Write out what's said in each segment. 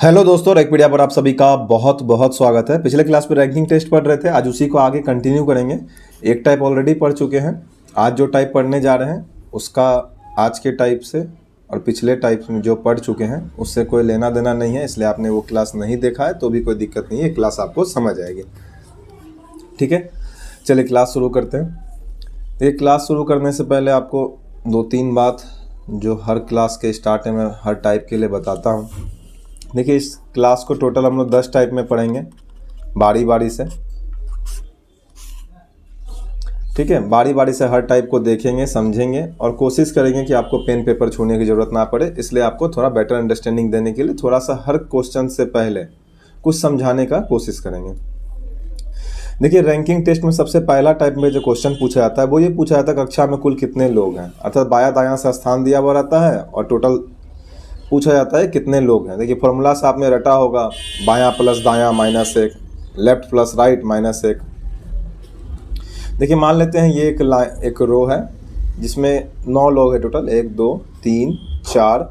Hello दोस्तों, रैंकपीडिया पर आप सभी का बहुत बहुत स्वागत है। पिछले क्लास में रैंकिंग टेस्ट पढ़ रहे थे, आज उसी को आगे कंटिन्यू करेंगे। एक टाइप ऑलरेडी पढ़ चुके हैं, आज जो टाइप पढ़ने जा रहे हैं उसका आज के टाइप से और पिछले टाइप में जो पढ़ चुके हैं उससे कोई लेना देना नहीं है, इसलिए आपने वो क्लास नहीं देखा है तो भी कोई दिक्कत नहीं है, क्लास आपको समझ आएगी। ठीक है, चलिए क्लास शुरू करते हैं। ये क्लास शुरू करने से पहले आपको दो तीन बात जो हर क्लास के स्टार्ट में हर टाइप के लिए बताता हूँ। देखिए, इस क्लास को टोटल हम लोग 10 टाइप में पढ़ेंगे बारी बारी से। ठीक है, बारी बारी से हर टाइप को देखेंगे, समझेंगे और कोशिश करेंगे कि आपको पेन पेपर छूने की ज़रूरत ना पड़े। इसलिए आपको थोड़ा बेटर अंडरस्टैंडिंग देने के लिए थोड़ा सा हर क्वेश्चन से पहले कुछ समझाने का कोशिश करेंगे। देखिए, रैंकिंग टेस्ट में सबसे पहला टाइप में जो क्वेश्चन पूछा जाता है वो ये पूछा जाता है कक्षा में कुल कितने लोग हैं, अर्थात बायां दायां से स्थान दिया हुआ रहता है और टोटल पूछा जाता है कितने लोग हैं। देखिए, फॉर्मूला से आपने रटा होगा, बायां प्लस दायां -1, लेफ्ट प्लस राइट -1। देखिए, मान लेते हैं ये एक रो है जिसमें 9 लोग हैं टोटल, 1 2 3 4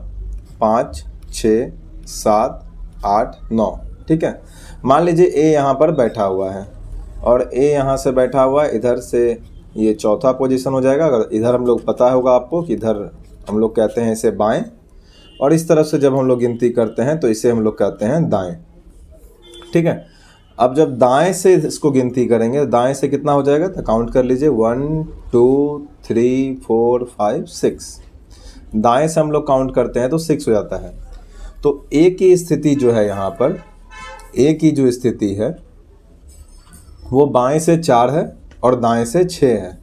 5 6 7 8 9। ठीक है, मान लीजिए ए यहाँ पर बैठा हुआ है और ए यहाँ से बैठा हुआ है, इधर से ये चौथा पोजीशन हो जाएगा। अगर इधर हम लोग पता होगा आपको कि इधर हम लोग कहते हैं इसे बाएं, और इस तरफ से जब हम लोग गिनती करते हैं तो इसे हम लोग कहते हैं दाएं। ठीक है, अब जब दाएं से इसको गिनती करेंगे, दाएं से कितना हो जाएगा तो काउंट कर लीजिए, 1 2 3 4 5 6। दाएं से हम लोग काउंट करते हैं तो 6 हो जाता है। तो ए की स्थिति जो है यहाँ पर, ए की जो स्थिति है वो बाएं से 4 है और दाएं से 6 है।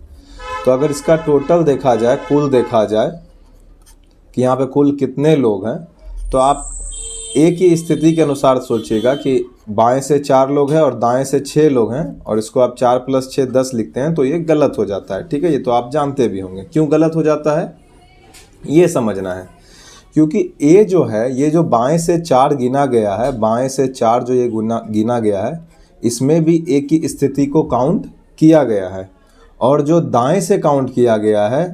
तो अगर इसका टोटल देखा जाए, कुल देखा जाए कि यहाँ पे कुल कितने लोग हैं, तो आप ए की स्थिति के अनुसार सोचिएगा कि बाएं से 4 लोग हैं और दाएं से 6 लोग हैं, और इसको आप 4 + 6 10 लिखते हैं तो ये गलत हो जाता है। ठीक है, ये तो आप जानते भी होंगे क्यों गलत हो जाता है, ये समझना है। क्योंकि ए जो है, ये जो बाएं से 4 गिना गया है, बाएं से 4 जो ये गिना गया है, इसमें भी ए की स्थिति को काउंट किया गया है। और जो दाएं से काउंट किया गया है,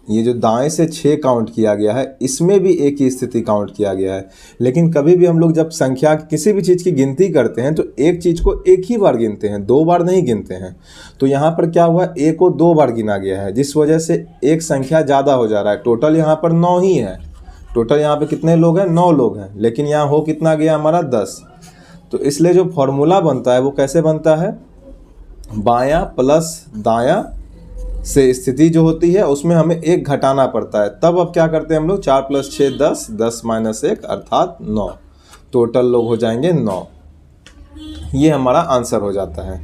ये जो दाएं से 6 काउंट किया गया है, इसमें भी ए की स्थिति काउंट किया गया है। लेकिन कभी भी हम लोग जब संख्या किसी भी चीज़ की गिनती करते हैं तो एक चीज़ को एक ही बार गिनते हैं, 2 बार नहीं गिनते हैं। तो यहाँ पर क्या हुआ, ए को 2 बार गिना गया है, जिस वजह से एक संख्या ज़्यादा हो जा रहा है। टोटल यहाँ पर 9 ही है, टोटल यहाँ पर कितने लोग हैं, 9 लोग हैं, लेकिन यहाँ हो कितना गया हमारा 10। तो इसलिए जो फॉर्मूला बनता है वो कैसे बनता है, बायां प्लस दायां से स्थिति जो होती है उसमें हमें एक घटाना पड़ता है। तब अब क्या करते हैं हम लोग, 4 + 6 10, 10 - 1 अर्थात 9। टोटल लोग हो जाएंगे 9। ये हमारा आंसर हो जाता है।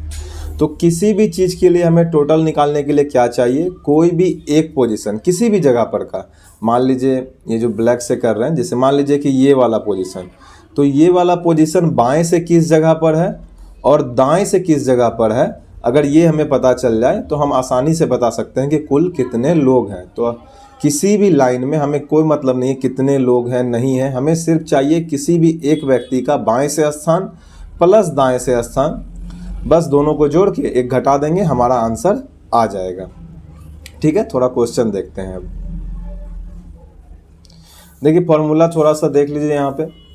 तो किसी भी चीज़ के लिए हमें टोटल निकालने के लिए क्या चाहिए, कोई भी एक पोजीशन किसी भी जगह पर का, मान लीजिए ये जो ब्लैक से कर रहे हैं, जैसे मान लीजिए कि ये वाला पोजीशन, तो ये वाला पोजीशन बाएं से किस जगह पर है और दाएं से किस जगह पर है, अगर ये हमें पता चल जाए तो हम आसानी से बता सकते हैं कि कुल कितने लोग हैं। तो किसी भी लाइन में हमें कोई मतलब नहीं है कितने लोग हैं नहीं है, हमें सिर्फ चाहिए किसी भी एक व्यक्ति का बाएं से स्थान प्लस दाएं से स्थान, बस दोनों को जोड़ के एक घटा देंगे, हमारा आंसर आ जाएगा। ठीक है, थोड़ा क्वेश्चन देखते हैं। अब देखिए, फॉर्मूला थोड़ा सा देख लीजिए। यहाँ पे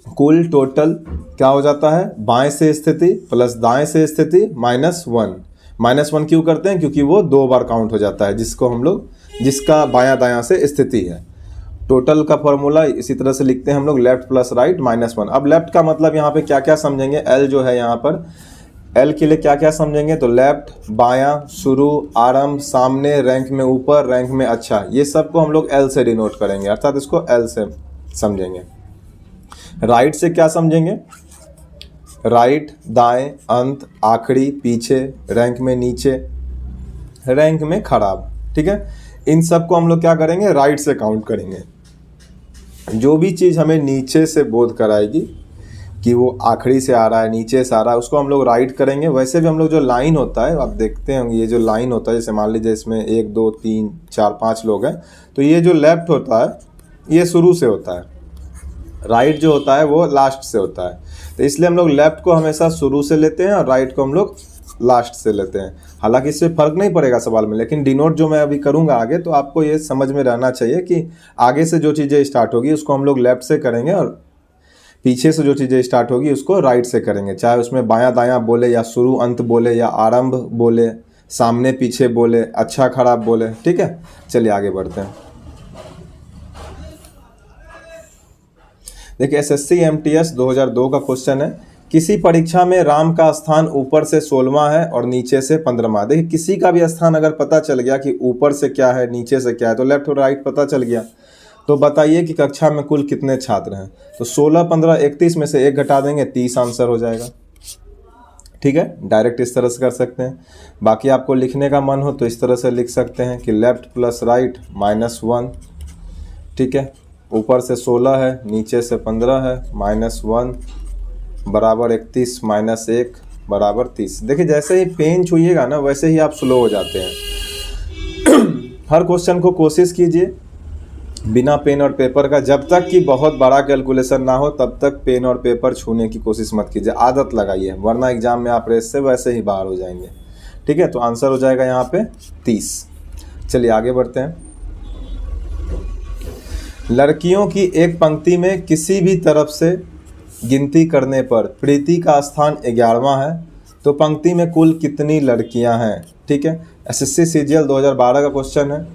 कुल टोटल क्या हो जाता है, बाएं से स्थिति प्लस दाएं से स्थिति -1। -1 क्यों करते हैं, क्योंकि वो 2 बार काउंट हो जाता है, जिसको हम लोग, जिसका बायां दायां से स्थिति है। टोटल का फॉर्मूला इसी तरह से लिखते हैं हम लोग, लेफ्ट प्लस राइट -1। अब लेफ्ट का मतलब यहाँ पे क्या क्या समझेंगे, एल जो है यहाँ पर, एल के लिए क्या क्या समझेंगे, तो लेफ्ट, बायां, शुरू, आरंभ, सामने, रैंक में ऊपर, रैंक में अच्छा, ये सब को हम लोग एल से डिनोट करेंगे, अर्थात इसको एल से समझेंगे। राइट से क्या समझेंगे, राइट, दाएं, अंत, आखिरी, पीछे, रैंक में नीचे, रैंक में खराब। ठीक है, इन सब को हम लोग क्या करेंगे, राइट से काउंट करेंगे। जो भी चीज़ हमें नीचे से बोध कराएगी कि वो आखिरी से आ रहा है, नीचे से आ रहा है, उसको हम लोग राइट करेंगे। वैसे भी हम लोग जो लाइन होता है, आप देखते होंगे, ये जो लाइन होता है, जैसे मान लीजिए इसमें 1 2 3 4 5 लोग हैं, तो ये जो लेफ्ट होता है ये शुरू से होता है, राइट जो होता है वो लास्ट से होता है। तो इसलिए हम लोग लेफ्ट को हमेशा शुरू से लेते हैं और राइट को हम लोग लास्ट से लेते हैं। हालांकि इससे फ़र्क नहीं पड़ेगा सवाल में, लेकिन डिनोट जो मैं अभी करूंगा आगे, तो आपको ये समझ में रहना चाहिए कि आगे से जो चीज़ें स्टार्ट होगी उसको हम लोग लेफ्ट से करेंगे और पीछे से जो चीज़ें स्टार्ट होगी उसको राइट से करेंगे, चाहे उसमें बायां दायां बोले या शुरू अंत बोले या आरंभ बोले, सामने पीछे बोले, अच्छा खराब बोले। ठीक है, चलिए आगे बढ़ते हैं। देखिए एसएससी एमटीएस 2002 का क्वेश्चन है, किसी परीक्षा में राम का स्थान ऊपर से 16वां है और नीचे से 15वां। देखिए किसी का भी स्थान अगर पता चल गया कि ऊपर से क्या है नीचे से क्या है, तो लेफ्ट और राइट पता चल गया। तो बताइए कि कक्षा में कुल कितने छात्र हैं। तो 16, 15, 31 में से 1 घटा देंगे, 30 आंसर हो जाएगा। ठीक है, डायरेक्ट इस तरह से कर सकते हैं। बाकी आपको लिखने का मन हो तो इस तरह से लिख सकते हैं कि लेफ्ट प्लस राइट -1। ठीक है, ऊपर से 16 है, नीचे से 15 है, -1 बराबर 31 -1 बराबर 30। देखिए जैसे ही पेन छूइएगा ना वैसे ही आप स्लो हो जाते हैं। हर क्वेश्चन को कोशिश कीजिए बिना पेन और पेपर का, जब तक कि बहुत बड़ा कैलकुलेशन ना हो तब तक पेन और पेपर छूने की कोशिश मत कीजिए, आदत लगाइए, वरना एग्जाम में आप रेस से वैसे ही बाहर हो जाएंगे। ठीक है, तो आंसर हो जाएगा यहाँ पे 30। चलिए आगे बढ़ते हैं। लड़कियों की एक पंक्ति में किसी भी तरफ से गिनती करने पर प्रीति का स्थान 11वां है, तो पंक्ति में कुल कितनी लड़कियां हैं। ठीक है, एसएससी सीजीएल 2012 का क्वेश्चन है।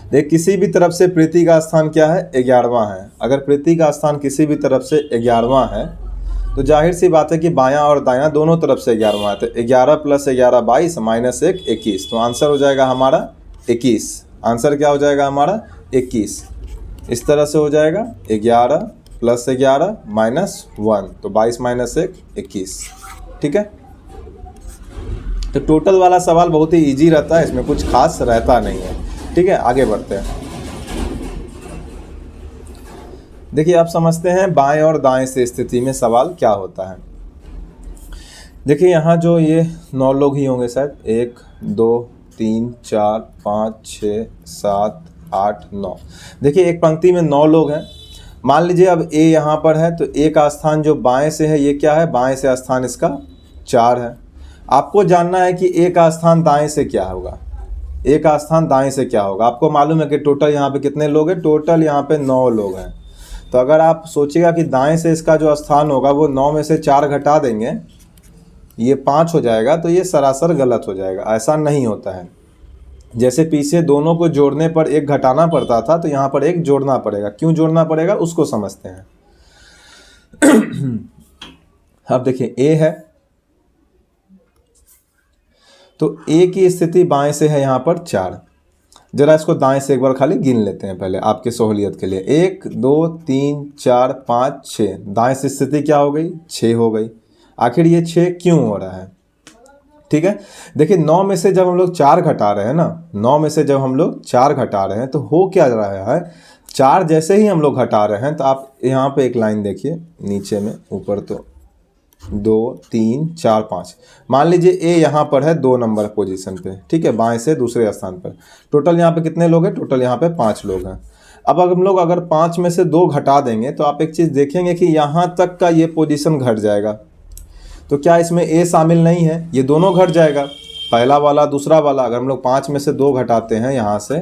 देख किसी भी तरफ से प्रीति का स्थान क्या है, 11वां है। अगर प्रीति का स्थान किसी भी तरफ से 11वां है तो जाहिर सी बात है कि बायां और दायां दोनों तरफ से 11वां है, तो 11 + 11 22 -1 21। तो आंसर हो जाएगा हमारा 21। आंसर क्या हो जाएगा हमारा 21। इस तरह से हो जाएगा 11 + 11 -1, तो 22 -1 21। ठीक है, तो टोटल वाला सवाल बहुत ही इजी रहता है, इसमें कुछ खास रहता नहीं है। ठीक है, आगे बढ़ते हैं। देखिए आप समझते हैं बाएं और दाएं से स्थिति में सवाल क्या होता है। देखिए यहाँ जो ये 9 लोग ही होंगे शायद, 1 2 3 4 5 6 7 8 9। देखिए एक पंक्ति में 9 लोग हैं। मान लीजिए अब ए यहाँ पर है, तो ए का स्थान जो बाएं से है ये क्या है, बाएं से स्थान इसका 4 है। आपको जानना है कि ए का स्थान दाएं से क्या होगा, ए का स्थान दाएं से क्या होगा। आपको मालूम है कि टोटल यहाँ पे कितने लोग हैं, टोटल यहाँ पे 9 लोग हैं। तो अगर आप सोचिएगा कि दाएं से इसका जो स्थान होगा वो 9 में से 4 घटा देंगे, ये 5 हो जाएगा, तो ये सरासर गलत हो जाएगा। ऐसा नहीं होता है। जैसे पीछे दोनों को जोड़ने पर 1 घटाना पड़ता था, तो यहाँ पर 1 जोड़ना पड़ेगा। क्यों जोड़ना पड़ेगा उसको समझते हैं। अब देखिए ए है, तो ए की स्थिति बाएं से है यहाँ पर 4। जरा इसको दाएं से एक बार खाली गिन लेते हैं पहले आपके सहूलियत के लिए। 1 2 3 4 5 6। दाएं से स्थिति क्या हो गई, 6 हो गई। आखिर ये 6 क्यों हो रहा है। ठीक है, देखिए 9 में से जब हम लोग 4 घटा रहे हैं ना, 9 में से जब हम लोग 4 घटा रहे हैं तो हो क्या रहा है, 4 जैसे ही हम लोग घटा रहे हैं तो आप यहाँ पे एक लाइन देखिए नीचे में, ऊपर तो 2 3 4 5। मान लीजिए ए यहाँ पर है 2 नंबर पोजीशन पे। ठीक है, बाएं से दूसरे स्थान पर। टोटल यहाँ पे कितने लोग हैं, टोटल यहाँ पे 5 लोग हैं। अब हम लोग अगर 5 में से 2 घटा देंगे तो आप एक चीज़ देखेंगे कि यहाँ तक का ये पोजीशन घट जाएगा। तो क्या इसमें ए शामिल नहीं है, ये दोनों घट जाएगा, पहला वाला दूसरा वाला। अगर हम लोग 5 में से 2 घटाते हैं यहाँ से,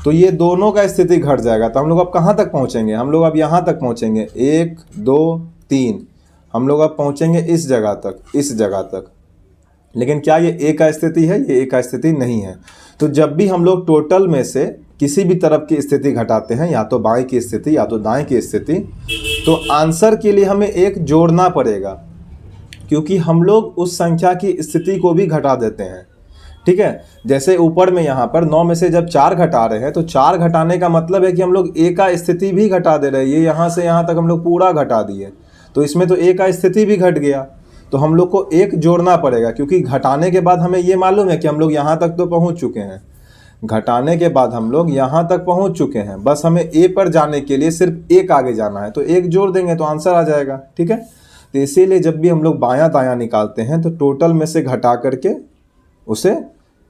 तो ये दोनों का स्थिति घट जाएगा। तो हम लोग अब कहाँ तक पहुँचेंगे, हम लोग अब यहाँ तक पहुँचेंगे, 1 2 3। हम लोग अब पहुँचेंगे इस जगह तक, इस जगह तक। लेकिन क्या ये ए का स्थिति है, ये ए का स्थिति नहीं है। तो जब भी हम लोग टोटल में से किसी भी तरफ की स्थिति घटाते हैं, या तो बाएं की स्थिति या तो दाएं की स्थिति, तो आंसर के लिए हमें 1 जोड़ना पड़ेगा, क्योंकि हम लोग उस संख्या की स्थिति को भी घटा देते हैं। ठीक है, जैसे ऊपर में यहाँ पर 9 में से जब 4 घटा रहे हैं, तो 4 घटाने का मतलब है कि हम लोग ए का स्थिति भी घटा दे रहे हैं। ये यहाँ से यहाँ तक हम लोग पूरा घटा दिए, तो इसमें तो ए का स्थिति भी घट गया। तो हम लोग को 1 जोड़ना पड़ेगा, क्योंकि घटाने के बाद हमें ये मालूम है कि हम लोग यहाँ तक तो पहुँच चुके हैं। घटाने के बाद हम लोग यहाँ तक पहुँच चुके हैं, बस हमें ए पर जाने के लिए सिर्फ 1 आगे जाना है। तो 1 जोड़ देंगे तो आंसर आ जाएगा। ठीक है, तो इसीलिए जब भी हम लोग बायां दायां निकालते हैं तो टोटल में से घटा करके उसे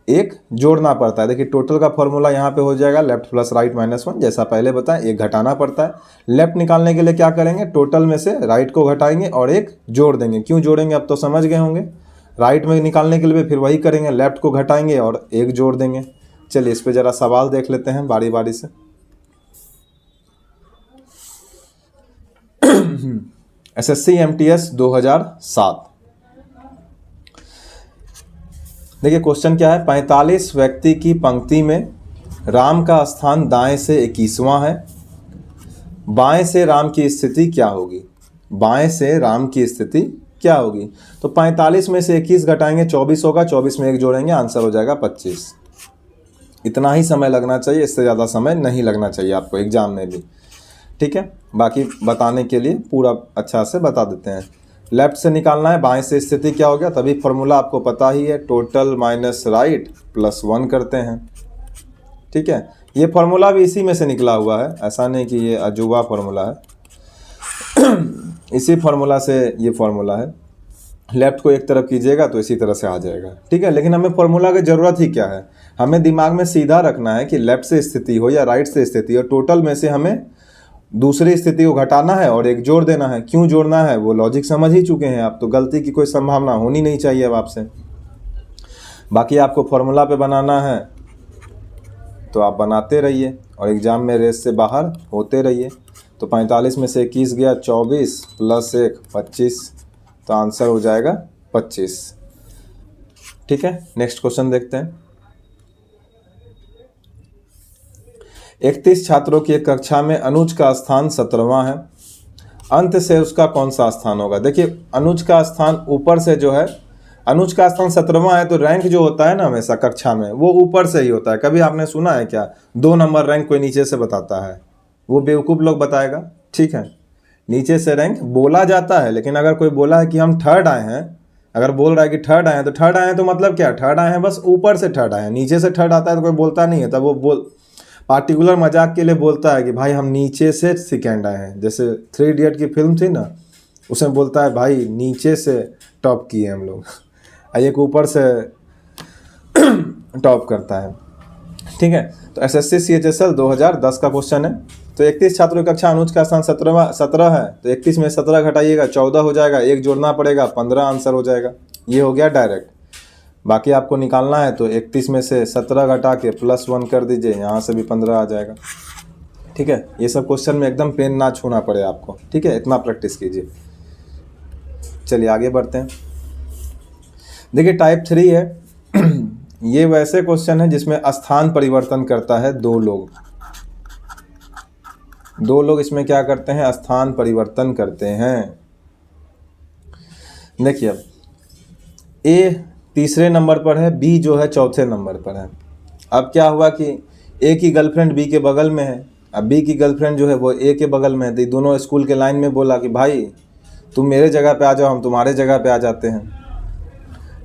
1 जोड़ना पड़ता है। देखिए टोटल का फॉर्मूला यहाँ पे हो जाएगा लेफ्ट प्लस राइट -1। जैसा पहले बताएं, 1 घटाना पड़ता है। लेफ्ट निकालने के लिए क्या करेंगे, टोटल में से राइट को घटाएंगे और 1 जोड़ देंगे। क्यों जोड़ेंगे अब तो समझ गए होंगे। राइट में निकालने के लिए फिर वही करेंगे, लेफ्ट को घटाएंगे और 1 जोड़ देंगे। चलिए इस पर ज़रा सवाल देख लेते हैं बारी बारी से। SSC MTS 2007। देखिए क्वेश्चन क्या है, 45 व्यक्ति की पंक्ति में राम का स्थान दाएं से 21वां है, बाएं से राम की स्थिति क्या होगी? बाएं से राम की स्थिति क्या होगी? तो 45 में से 21 घटाएंगे 24 होगा, 24 में 1 जोड़ेंगे, आंसर हो जाएगा 25। इतना ही समय लगना चाहिए, इससे ज़्यादा समय नहीं लगना चाहिए आपको एग्जाम में भी, ठीक है। बाकी बताने के लिए पूरा अच्छा से बता देते हैं। लेफ्ट से निकालना है, बाएं से स्थिति क्या हो गया, तभी फॉर्मूला आपको पता ही है, टोटल माइनस राइट प्लस 1 करते हैं, ठीक है। ये फॉर्मूला भी इसी में से निकला हुआ है, ऐसा नहीं कि ये अजूबा फॉर्मूला है इसी फॉर्मूला से ये फॉर्मूला है। लेफ्ट को एक तरफ कीजिएगा तो इसी तरह से आ जाएगा, ठीक है। लेकिन हमें फॉर्मूला की ज़रूरत ही क्या है, हमें दिमाग में सीधा रखना है कि लेफ्ट से स्थिति हो या राइट से स्थिति हो, टोटल में से हमें दूसरी स्थिति को घटाना है और एक जोड़ देना है। क्यों जोड़ना है वो लॉजिक समझ ही चुके हैं आप, तो गलती की कोई संभावना होनी नहीं चाहिए अब आपसे। बाकी आपको फॉर्मूला पे बनाना है तो आप बनाते रहिए और एग्ज़ाम में रेस से बाहर होते रहिए। तो 45 में से 21 गया, 24 प्लस 1 25, तो आंसर हो जाएगा 25, ठीक है। नेक्स्ट क्वेश्चन देखते हैं। 31 छात्रों की एक कक्षा में अनुज का स्थान 17वां है, अंत से उसका कौन सा स्थान होगा? देखिए अनुज का स्थान ऊपर से जो है, अनुज का स्थान 17वां है, तो रैंक जो होता है ना हमेशा कक्षा में वो ऊपर से ही होता है। कभी आपने सुना है क्या 2 नंबर रैंक कोई नीचे से बताता है? वो बेवकूफ़ लोग बताएगा, ठीक है। नीचे से रैंक बोला जाता है, लेकिन अगर कोई बोला है कि हम थर्ड आए हैं, अगर बोल रहा है कि थर्ड आए हैं, तो थर्ड आए हैं तो मतलब क्या, थर्ड आए हैं बस ऊपर से थर्ड आए हैं, नीचे से थर्ड आता है तो कोई बोलता नहीं है। तब वो पार्टिकुलर मजाक के लिए बोलता है कि भाई हम नीचे से सेकेंड आए हैं। जैसे 3 इडियट की फिल्म थी ना, उसमें बोलता है भाई नीचे से टॉप किए हम लोग, एक ऊपर से टॉप करता है, ठीक है। तो SSC CHSL 2010 का क्वेश्चन है। तो 31 छात्रों की कक्षा, अनुज का स्थान 17 है, तो 31 में 17 घटाइएगा 14 हो जाएगा, 1 जोड़ना पड़ेगा 15 आंसर हो जाएगा। ये हो गया डायरेक्ट। बाकी आपको निकालना है तो 31 में से 17 घटा के प्लस 1 कर दीजिए, यहाँ से भी 15 आ जाएगा, ठीक है। ये सब क्वेश्चन में एकदम पेन ना छूना पड़े आपको, ठीक है, इतना प्रैक्टिस कीजिए। चलिए आगे बढ़ते हैं। देखिए टाइप 3 है ये वैसे क्वेश्चन है जिसमें स्थान परिवर्तन करता है दो लोग इसमें क्या करते हैं, स्थान परिवर्तन करते हैं। देखिए अब ए तीसरे नंबर पर है, बी जो है चौथे नंबर पर है। अब क्या हुआ कि ए की गर्लफ्रेंड बी के बगल में है, अब बी की गर्लफ्रेंड जो है वो ए के बगल में है। तो दोनों स्कूल के लाइन में बोला कि भाई तुम मेरे जगह पे आ जाओ, हम तुम्हारे जगह पे आ जाते हैं,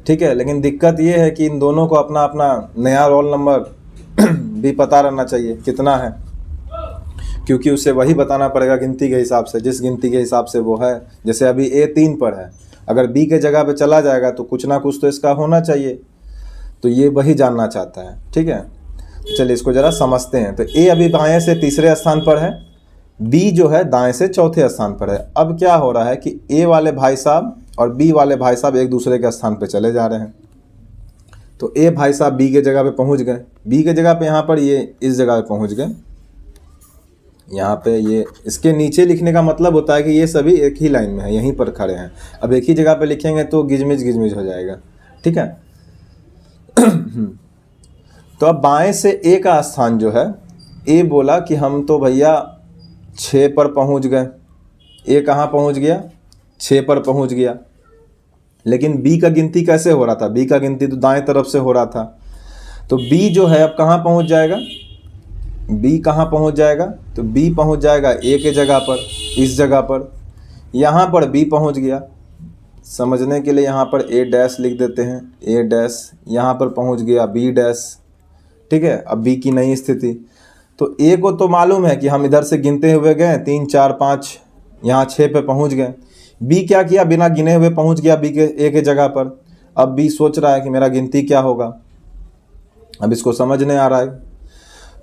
ठीक है। लेकिन दिक्कत ये है कि इन दोनों को अपना अपना नया रोल नंबर भी पता रहना चाहिए कितना है, क्योंकि उसे वही बताना पड़ेगा गिनती के हिसाब से, जिस गिनती के हिसाब से वो है। जैसे अभी ए 3 पर है, अगर बी के जगह पे चला जाएगा तो कुछ ना कुछ तो इसका होना चाहिए, तो ये वही जानना चाहता है, ठीक है। तो चलिए इसको ज़रा समझते हैं। तो ए अभी बाएं से तीसरे स्थान पर है, बी जो है दाएं से चौथे स्थान पर है। अब क्या हो रहा है कि ए वाले भाई साहब और बी वाले भाई साहब एक दूसरे के स्थान पे चले जा रहे हैं। तो ए भाई साहब बी के जगह पे पहुंच गए, बी के जगह पे यहाँ पर ये इस जगह पे पहुंच गए, यहाँ पे ये इसके नीचे लिखने का मतलब होता है कि ये सभी एक ही लाइन में है, यहीं पर खड़े हैं। अब एक ही जगह पे लिखेंगे तो गिजमिज हो जाएगा, ठीक है। तो अब बाएं से ए का स्थान जो है, ए बोला कि हम तो भैया 6 पर पहुंच गए। ए कहाँ पहुंच गया, 6 पर पहुंच गया। लेकिन बी का गिनती कैसे हो रहा था, बी का गिनती तो दाएं तरफ से हो रहा था। तो बी जो है अब कहाँ पहुंच जाएगा, बी कहाँ पहुंच जाएगा, तो बी पहुंच जाएगा ए के जगह पर, इस जगह पर। यहाँ पर बी पहुंच गया, समझने के लिए यहाँ पर ए डैश लिख देते हैं, ए डैश। यहाँ पर पहुंच गया बी डैश, ठीक है। अब बी की नई स्थिति, तो ए को तो मालूम है कि हम इधर से गिनते हुए गए 3 4 5, यहाँ 6 पे पहुंच गए। बी क्या किया, बिना गिने हुए पहुंच गया बी के ए के जगह पर। अब बी सोच रहा है कि मेरा गिनती क्या होगा, अब इसको समझ नहीं आ रहा है।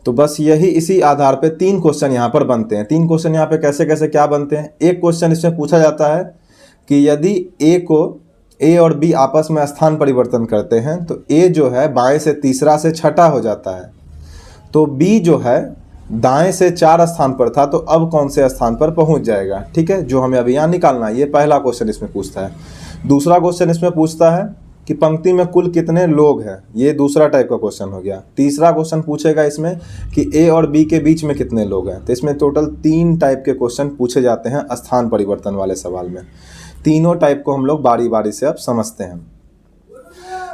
तो बस यही इसी आधार पे 3 क्वेश्चन यहाँ पर बनते हैं। 3 क्वेश्चन यहाँ पे कैसे कैसे क्या बनते हैं। एक क्वेश्चन इसमें पूछा जाता है कि यदि ए और बी आपस में स्थान परिवर्तन करते हैं तो ए जो है बाएं से तीसरा से छठा हो जाता है, तो बी जो है दाएं से 4 स्थान पर था, तो अब कौन से स्थान पर पहुंच जाएगा, ठीक है, जो हमें अभी यहाँ निकालना है। ये पहला क्वेश्चन इसमें पूछता है। दूसरा क्वेश्चन इसमें पूछता है कि पंक्ति में कुल कितने लोग हैं, ये दूसरा टाइप का क्वेश्चन हो गया। तीसरा क्वेश्चन पूछेगा इसमें कि ए और बी के बीच में कितने लोग हैं। तो इसमें टोटल 3 टाइप के क्वेश्चन पूछे जाते हैं स्थान परिवर्तन वाले सवाल में। तीनों टाइप को हम लोग बारी बारी से अब समझते हैं।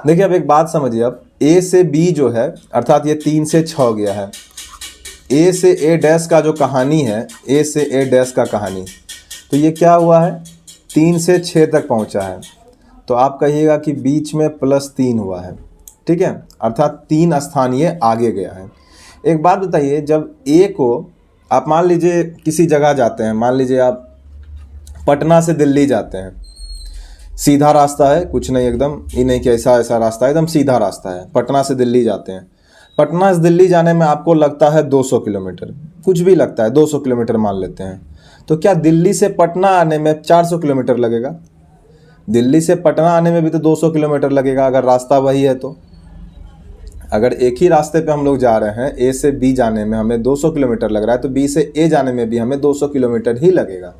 देखिए अब एक बात समझिए, अब ए से बी जो है, अर्थात ये 3 से 6 गया है। ए से ए डैश का जो कहानी है, ए से ए डैश का कहानी, तो ये क्या हुआ है, 3 से 6 तक पहुंचा है। तो आप कहिएगा कि बीच में +3 हुआ है, ठीक है, अर्थात 3 स्थान ये आगे गया है। एक बात बताइए, जब ए को आप मान लीजिए किसी जगह जाते हैं, मान लीजिए आप पटना से दिल्ली जाते हैं, सीधा रास्ता है, कुछ नहीं, एकदम ये नहीं कि ऐसा ऐसा रास्ता है, एकदम सीधा रास्ता है, पटना से दिल्ली जाते हैं। पटना से दिल्ली जाने में आपको लगता है 200 किलोमीटर, कुछ भी लगता है, 200 किलोमीटर मान लेते हैं। तो क्या दिल्ली से पटना आने में 400 किलोमीटर लगेगा? दिल्ली से पटना आने में भी तो 200 किलोमीटर लगेगा, अगर रास्ता वही है तो। अगर एक ही रास्ते पे हम लोग जा रहे हैं, ए से बी जाने में हमें 200 किलोमीटर लग रहा है, तो बी से ए जाने में भी हमें 200 किलोमीटर ही लगेगा।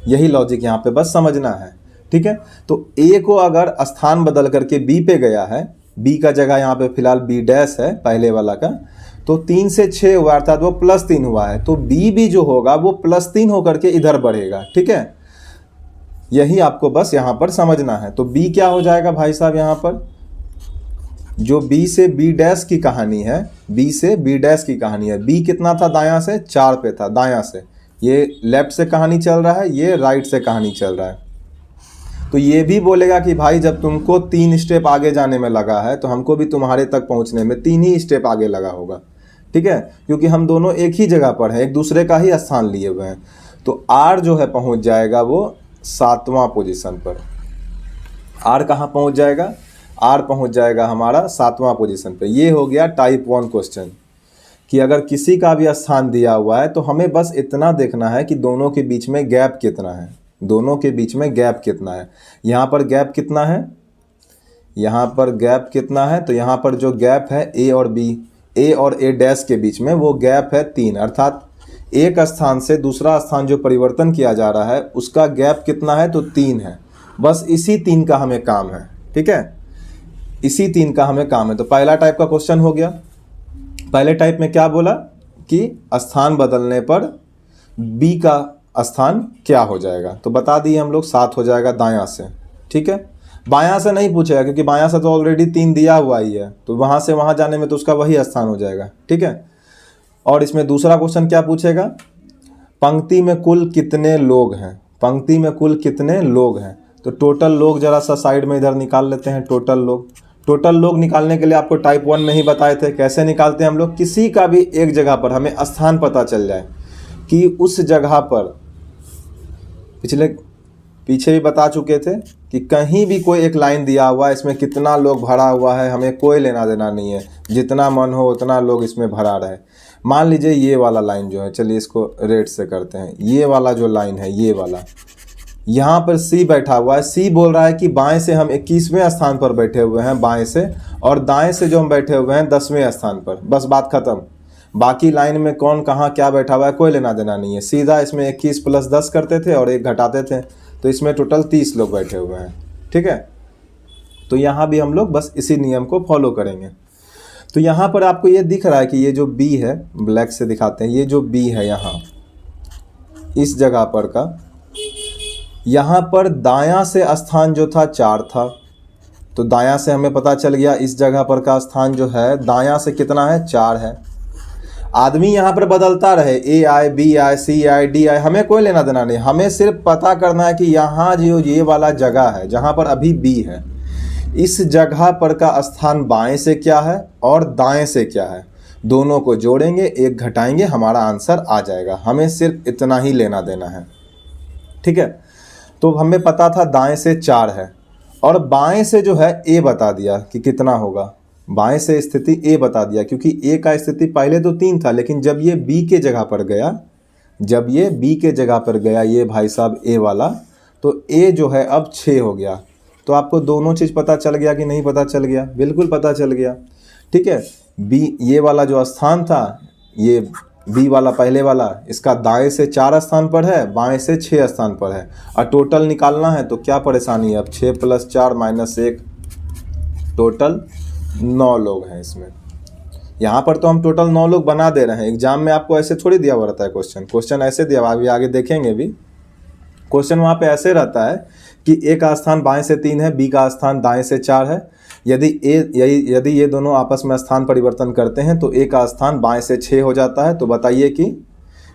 यही लॉजिक यहाँ पे बस समझना है, ठीक है। तो ए को अगर स्थान बदल करके बी पे गया है, बी का जगह यहाँ पे फिलहाल बी डैश है पहले वाला का, तो 3 से 6 हुआ, अर्थात वो +3 हुआ है। तो बी भी जो होगा वो +3 होकर के इधर बढ़ेगा, ठीक है। यही आपको बस यहाँ पर समझना है। तो बी क्या हो जाएगा भाई साहब, यहाँ पर जो बी से बी डैश की कहानी है, बी से बी डैश की कहानी है, बी कितना था दायां से, 4 पे था दायां से, ये लेफ्ट से कहानी चल रहा है, ये राइट से कहानी चल रहा है। तो ये भी बोलेगा कि भाई जब तुमको 3 स्टेप आगे जाने में लगा है, तो हमको भी तुम्हारे तक पहुंचने में 3 ही स्टेप आगे लगा होगा, ठीक है, क्योंकि हम दोनों एक ही जगह पर हैं, एक दूसरे का ही स्थान लिए हुए हैं। तो आर जो है पहुंच जाएगा वो 7वां पोजीशन पर। आर कहाँ पहुंच जाएगा, आर पहुंच जाएगा हमारा 7वां पोजीशन पे। ये हो गया टाइप 1 क्वेश्चन, कि अगर किसी का भी स्थान दिया हुआ है तो हमें बस इतना देखना है कि दोनों के बीच में गैप कितना है, दोनों के बीच में गैप कितना है। यहाँ पर गैप कितना है, यहाँ पर गैप कितना है, तो यहाँ पर जो गैप है ए और बी, ए और ए डैश के बीच में, वो गैप है 3, अर्थात एक स्थान से दूसरा स्थान जो परिवर्तन किया जा रहा है उसका गैप कितना है, तो 3 है। बस इसी 3 का हमें काम है, ठीक है, इसी 3 का हमें काम है। तो पहला टाइप का क्वेश्चन हो गया। पहले टाइप में क्या बोला कि स्थान बदलने पर बी का स्थान क्या हो जाएगा, तो बता दिए हम लोग 7 हो जाएगा दायां से, ठीक है। बायां से नहीं पूछेगा क्योंकि बायां से तो ऑलरेडी 3 दिया हुआ ही है, तो वहां से वहां जाने में तो उसका वही स्थान हो जाएगा, ठीक है। और इसमें दूसरा क्वेश्चन क्या पूछेगा, पंक्ति में कुल कितने लोग हैं, पंक्ति में कुल कितने लोग हैं। तो टोटल लोग जरा सा साइड में इधर निकाल लेते हैं। टोटल लोग, टोटल लोग निकालने के लिए आपको टाइप 1 में ही बताए थे कैसे निकालते हैं हम लोग। किसी का भी एक जगह पर हमें स्थान पता चल जाए कि उस जगह पर, पीछे भी बता चुके थे कि कहीं भी कोई एक लाइन दिया हुआ है, इसमें कितना लोग भरा हुआ है हमें कोई लेना देना नहीं है, जितना मन हो उतना लोग इसमें भरा रहे। मान लीजिए ये वाला लाइन जो है, चलिए इसको रेड से करते हैं, ये वाला जो लाइन है, ये वाला, यहाँ पर सी बैठा हुआ है। सी बोल रहा है कि बाएं से हम 21वें स्थान पर बैठे हुए हैं बाएं से, और दाएं से जो हम बैठे हुए हैं 10वें स्थान पर। बस बात खत्म। बाकी लाइन में कौन कहाँ क्या बैठा हुआ है कोई लेना देना नहीं है। सीधा इसमें 21 + 10 करते थे और 1 घटाते थे, तो इसमें टोटल 30 लोग बैठे हुए हैं, ठीक है। तो यहाँ भी हम लोग बस इसी नियम को फॉलो करेंगे। तो यहाँ पर आपको ये दिख रहा है कि ये जो बी है, ब्लैक से दिखाते हैं, ये जो बी है यहाँ इस जगह पर का, यहाँ पर दायां से स्थान जो था 4 था, तो दायां से हमें पता चल गया इस जगह पर का स्थान जो है दायां से कितना है, 4 है। आदमी यहाँ पर बदलता रहे, ए आए, बी आए, सी आए, डी आए, हमें कोई लेना देना नहीं। हमें सिर्फ पता करना है कि यहाँ जो ये वाला जगह है जहाँ पर अभी बी है, इस जगह पर का स्थान बाएं से क्या है और दाएं से क्या है, दोनों को जोड़ेंगे, 1 घटाएंगे, हमारा आंसर आ जाएगा। हमें सिर्फ इतना ही लेना देना है, ठीक है। तो हमें पता था दाएं से 4 है, और बाएं से जो है ए बता दिया कि कितना होगा। बाएं से स्थिति ए बता दिया, क्योंकि ए का स्थिति पहले तो 3 था, लेकिन जब ये बी के जगह पर गया, जब ये बी के जगह पर गया ये भाई साहब ए वाला, तो ए जो है अब 6 हो गया। तो आपको दोनों चीज़ पता चल गया कि नहीं पता चल गया? बिल्कुल पता चल गया, ठीक है। बी ये वाला जो स्थान था, ये बी वाला पहले वाला इसका दाएं से 4 स्थान पर है, बाएं से 6 स्थान पर है, और टोटल निकालना है तो क्या परेशानी है। अब 6 + 4 - 1 टोटल 9 लोग हैं इसमें। यहाँ पर तो हम टोटल 9 लोग बना दे रहे हैं। एग्जाम में आपको ऐसे थोड़ी दिया हुआ रहता है क्वेश्चन ऐसे दिया हुआ, अभी आगे देखेंगे भी। क्वेश्चन वहाँ पे ऐसे रहता है कि ए का स्थान बाएं से 3 है, बी का स्थान दाएं से 4 है। यदि ये दोनों आपस में स्थान परिवर्तन करते हैं तो ए का स्थान बाएं से 6 हो जाता है। तो बताइए कि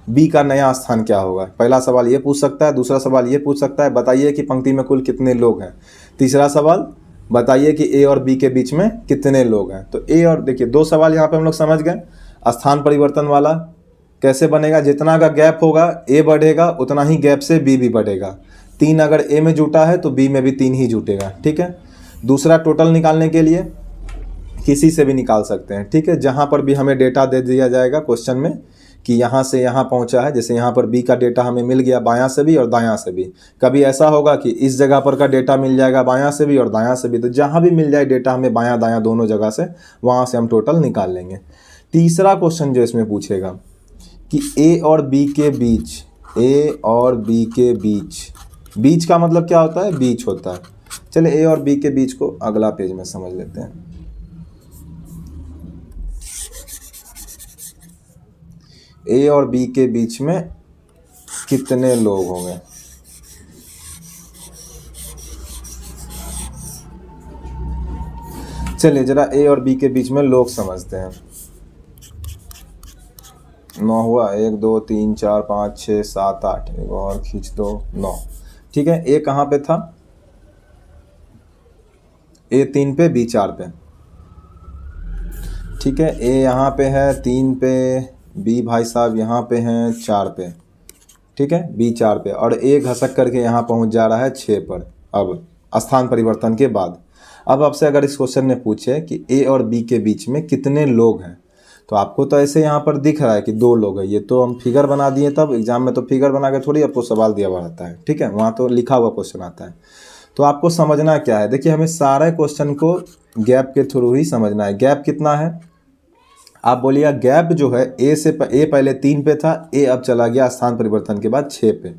बी का नया स्थान क्या होगा। पहला सवाल ये पूछ सकता है, दूसरा सवाल ये पूछ सकता है, बताइए कि पंक्ति में कुल कितने लोग हैं। तीसरा सवाल, बताइए कि ए और बी के बीच में कितने लोग हैं। तो ए और देखिए 2 सवाल यहाँ पे हम लोग समझ गए। स्थान परिवर्तन वाला कैसे बनेगा, जितना का गैप होगा ए बढ़ेगा उतना ही गैप से बी भी बढ़ेगा। 3 अगर ए में जुटा है तो बी में भी 3 ही जुटेगा, ठीक है। दूसरा, टोटल निकालने के लिए किसी से भी निकाल सकते हैं, ठीक है। जहाँ पर भी हमें डेटा दे दिया जाएगा क्वेश्चन में कि यहाँ से यहाँ पहुँचा है, जैसे यहाँ पर बी का डेटा हमें मिल गया बायां से भी और दायां से भी। कभी ऐसा होगा कि इस जगह पर का डेटा मिल जाएगा बायां से भी और दायां से भी, तो जहाँ भी मिल जाए डेटा हमें बायां दायां दोनों जगह से, वहाँ से हम टोटल निकाल लेंगे। तीसरा क्वेश्चन जो इसमें पूछेगा कि ए और बी के बीच, ए और बी के बीच का मतलब क्या होता है, बीच होता है। चलिए ए और बी के बीच को अगला पेज में समझ लेते हैं। ए और बी के बीच में कितने लोग होंगे। चलिए जरा ए और बी के बीच में लोग समझते हैं। 9 हुआ, 1 2 3 4 5 6 7 8, एक और खींच दो, 9, ठीक है। ए कहाँ पे था, ए 3 पे, बी 4 पे, ठीक है। ए यहाँ पे है 3 पे, बी भाई साहब यहाँ पे हैं 4 पे, ठीक है, बी 4 पे, और ए घसक करके यहाँ पहुँच जा रहा है 6 पर। अब स्थान परिवर्तन के बाद अब आपसे अगर इस क्वेश्चन ने पूछे कि ए और बी के बीच में कितने लोग हैं, तो आपको तो ऐसे यहाँ पर दिख रहा है कि 2 लोग हैं। ये तो हम फिगर बना दिए, तब एग्जाम में तो फिगर बना के थोड़ी आपको सवाल दिया हुआ रहता है, ठीक है, वहाँ तो लिखा हुआ क्वेश्चन आता है। तो आपको समझना क्या है, देखिए हमें सारे क्वेश्चन को गैप के थ्रू ही समझना है। गैप कितना है, आप बोलिएगा गैप जो है ए पहले 3 पे था, ए अब चला गया स्थान परिवर्तन के बाद 6 पे,